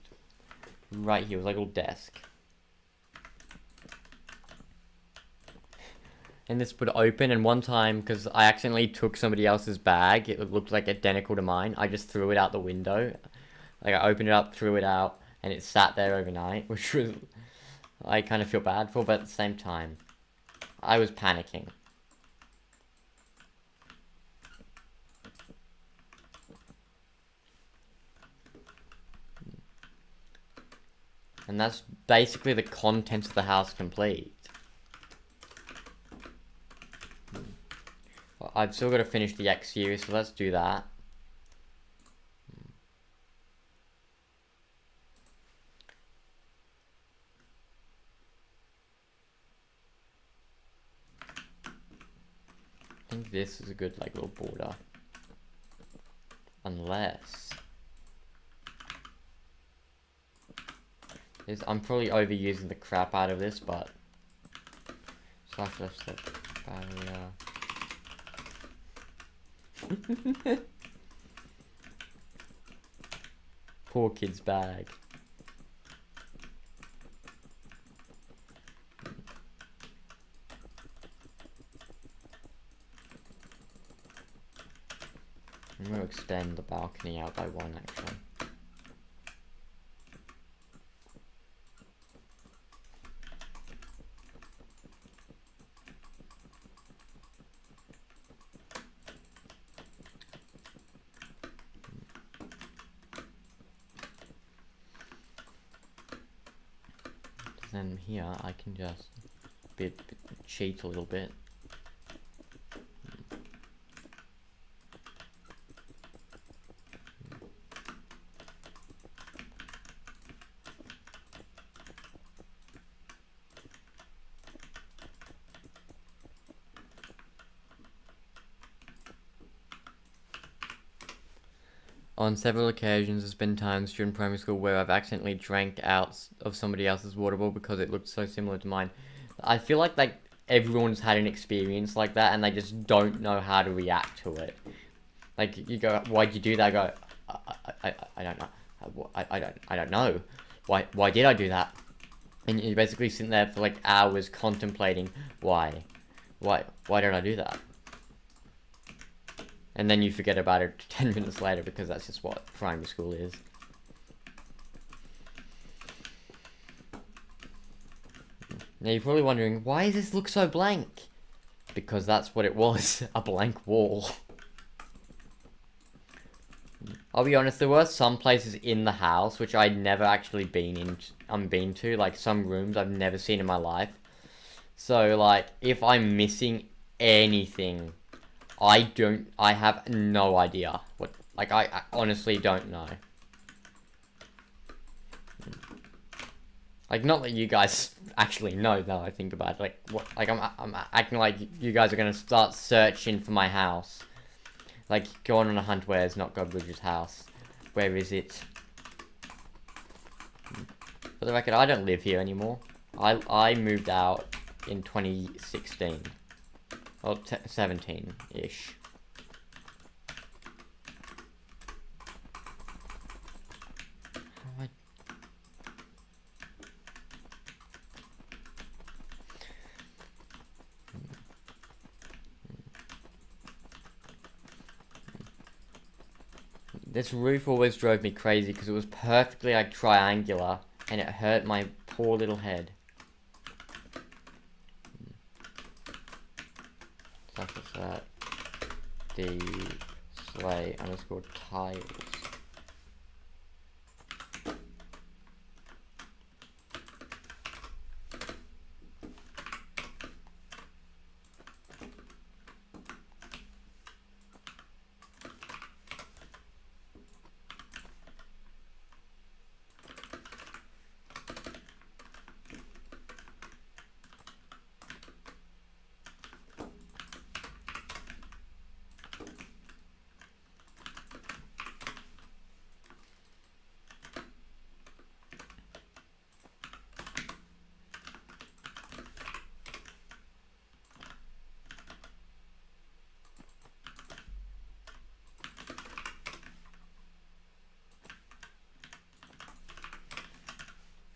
Right here was like a little desk. And this would open, and one time, because I accidentally took somebody else's bag, it looked like identical to mine, I just threw it out the window. Like, I opened it up, threw it out, and it sat there overnight, which was... I kind of feel bad for, but at the same time, I was panicking. And that's basically the contents of the house complete. Well, I've still got to finish the X series, so let's do that. this is a good like little border. Unless I'm probably overusing the crap out of this, but slash left step barrier. Poor kid's bag. I'm going to extend the balcony out by 1 actually. Then here I can just cheat a little bit. On several occasions, there's been times during primary school where I've accidentally drank out of somebody else's water bottle because it looked so similar to mine. I feel like everyone's had an experience like that and they just don't know how to react to it. Like, you go, why'd you do that? I go, I don't know. I don't know. Why did I do that? And you're basically sitting there for like hours contemplating why did I do that? And then you forget about it 10 minutes later because that's just what primary school is. Now you're probably wondering, why does this look so blank? Because that's what it was, a blank wall. I'll be honest, there were some places in the house which I'd never actually been to, like some rooms I've never seen in my life. So like, if I'm missing anything, I have no idea what, like, I honestly don't know. Like, not that you guys actually know, now I think about it. Like, what, like, I'm acting like you guys are gonna start searching for my house. Like, going on a hunt where it's not Godbridge's house. Where is it? For the record, I don't live here anymore. I moved out in 2016. Well, 17-ish. This roof always drove me crazy because it was perfectly like triangular and it hurt my poor little head. Such as that. The slay underscore tiles.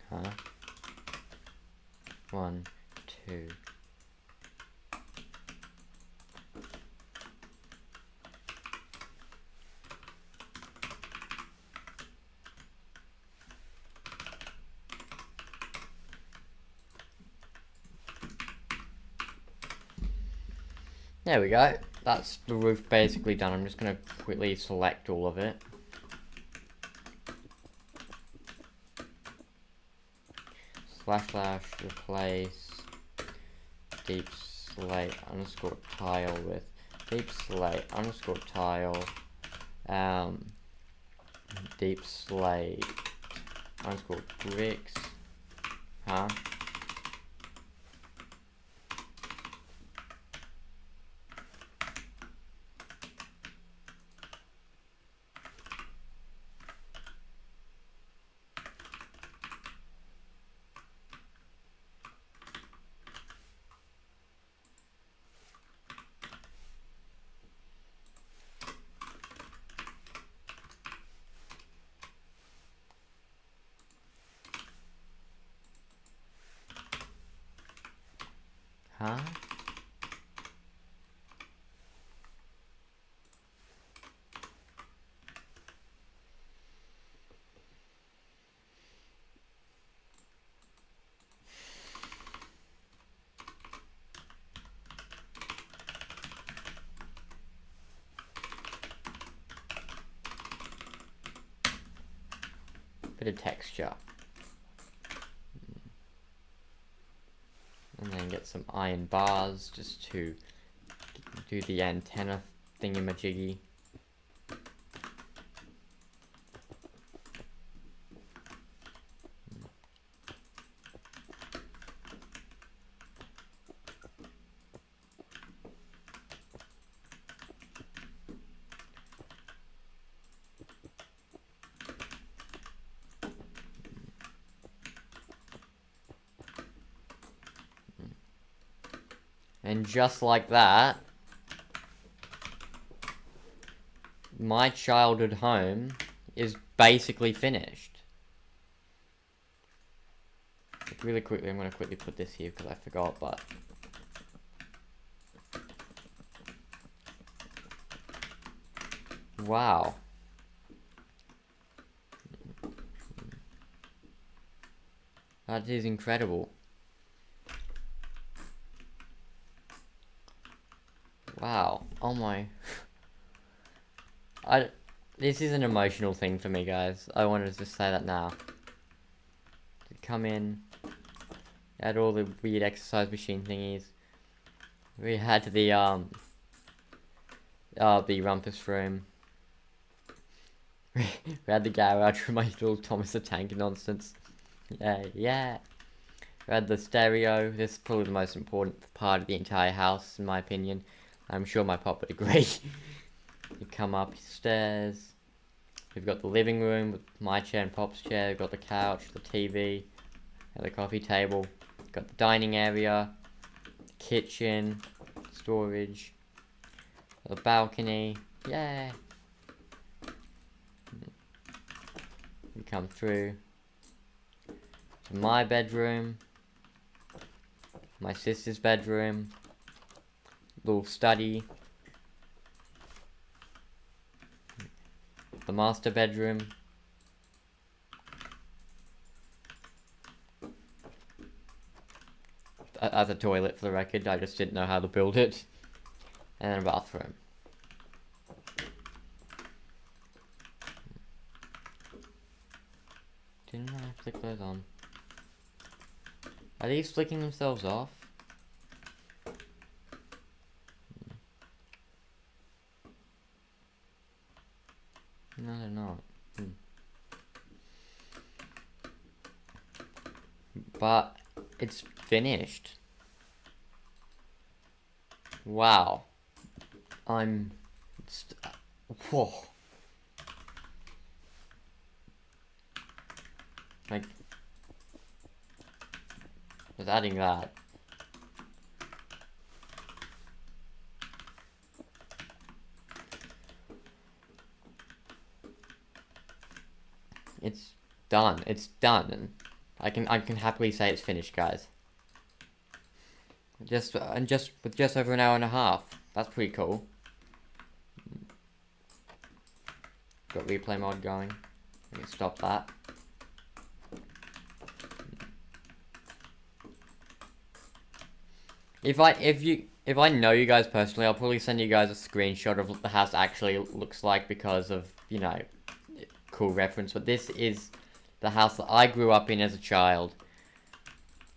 Huh? 1, 2. There we go. That's the roof basically done. I'm just going to quickly select all of it. / replace deep slate underscore tile with deep slate underscore tile deep slate underscore bricks. Huh? Huh? Bit of texture. And then get some iron bars just to do the antenna thingamajiggy. And just like that, my childhood home is basically finished. Really quickly, I'm going to quickly put this here because I forgot, but... Wow. That is incredible. Wow. Oh my. This is an emotional thing for me, guys. I wanted to just say that now. To come in, had all the weird exercise machine thingies. We had the rumpus room. We had the garage for my little Thomas the Tank nonsense. Yeah. We had the stereo. This is probably the most important part of the entire house, in my opinion. I'm sure my pop would agree. You come upstairs. We've got the living room with my chair and Pop's chair. We've got the couch, the TV, and the coffee table. We've got the dining area, kitchen, storage, the balcony. Yeah. We come through to my bedroom, my sister's bedroom, little study, the master bedroom, as a toilet for the record, I just didn't know how to build it, and then a bathroom. Didn't I flick those on? Are these flicking themselves off? No, they're not. But it's finished. Wow. Whoa. Like, just adding that. It's done. It's done, and I can happily say it's finished, guys. With just over an hour and a half. That's pretty cool. Got replay mode going. I can stop that. If I know you guys personally, I'll probably send you guys a screenshot of what the house actually looks like because of, you know, cool reference. But this is the house that I grew up in as a child.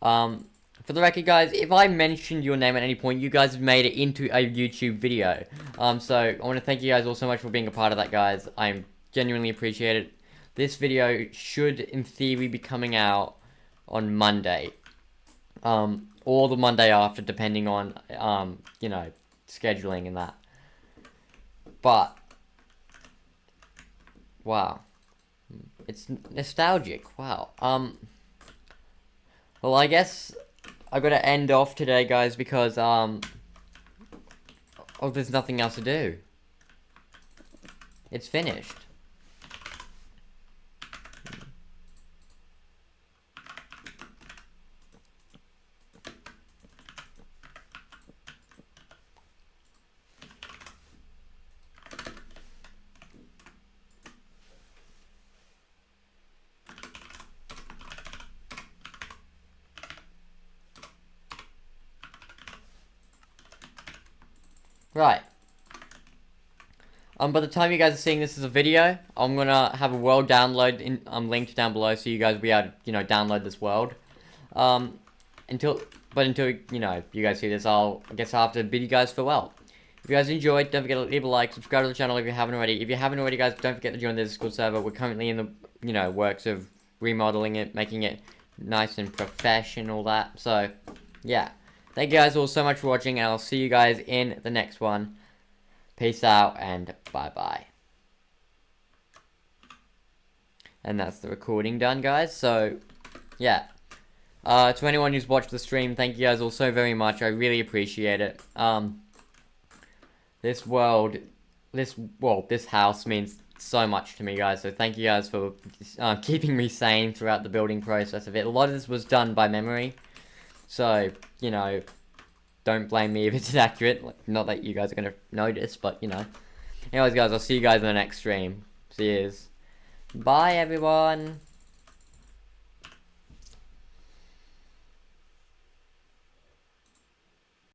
For the record, guys, if I mentioned your name at any point, you guys have made it into a YouTube video. So I want to thank you guys all so much for being a part of that, guys. I genuinely appreciate it. This video should, in theory, be coming out on Monday. Or the Monday after, depending on, you know, scheduling and that. But, wow. It's nostalgic, wow. Well, I guess I gotta end off today, guys, because, there's nothing else to do. It's finished. Right. By the time you guys are seeing this as a video, I'm gonna have a world download linked down below, so you guys will be able to, download this world. Until you guys see this, I guess I'll have to bid you guys farewell. If you guys enjoyed, don't forget to leave a like, subscribe to the channel if you haven't already. If you haven't already, guys, don't forget to join the Discord server. We're currently in the, works of remodeling it, making it nice and professional, that. So, yeah. Thank you guys all so much for watching, and I'll see you guys in the next one. Peace out, and bye-bye. And that's the recording done, guys. So, yeah. To anyone who's watched the stream, thank you guys all so very much. I really appreciate it. This house means so much to me, guys. So thank you guys for keeping me sane throughout the building process of it. A lot of this was done by memory. So, don't blame me if it's inaccurate. Not that you guys are going to notice, but, Anyways, guys, I'll see you guys in the next stream. See yous. Bye, everyone.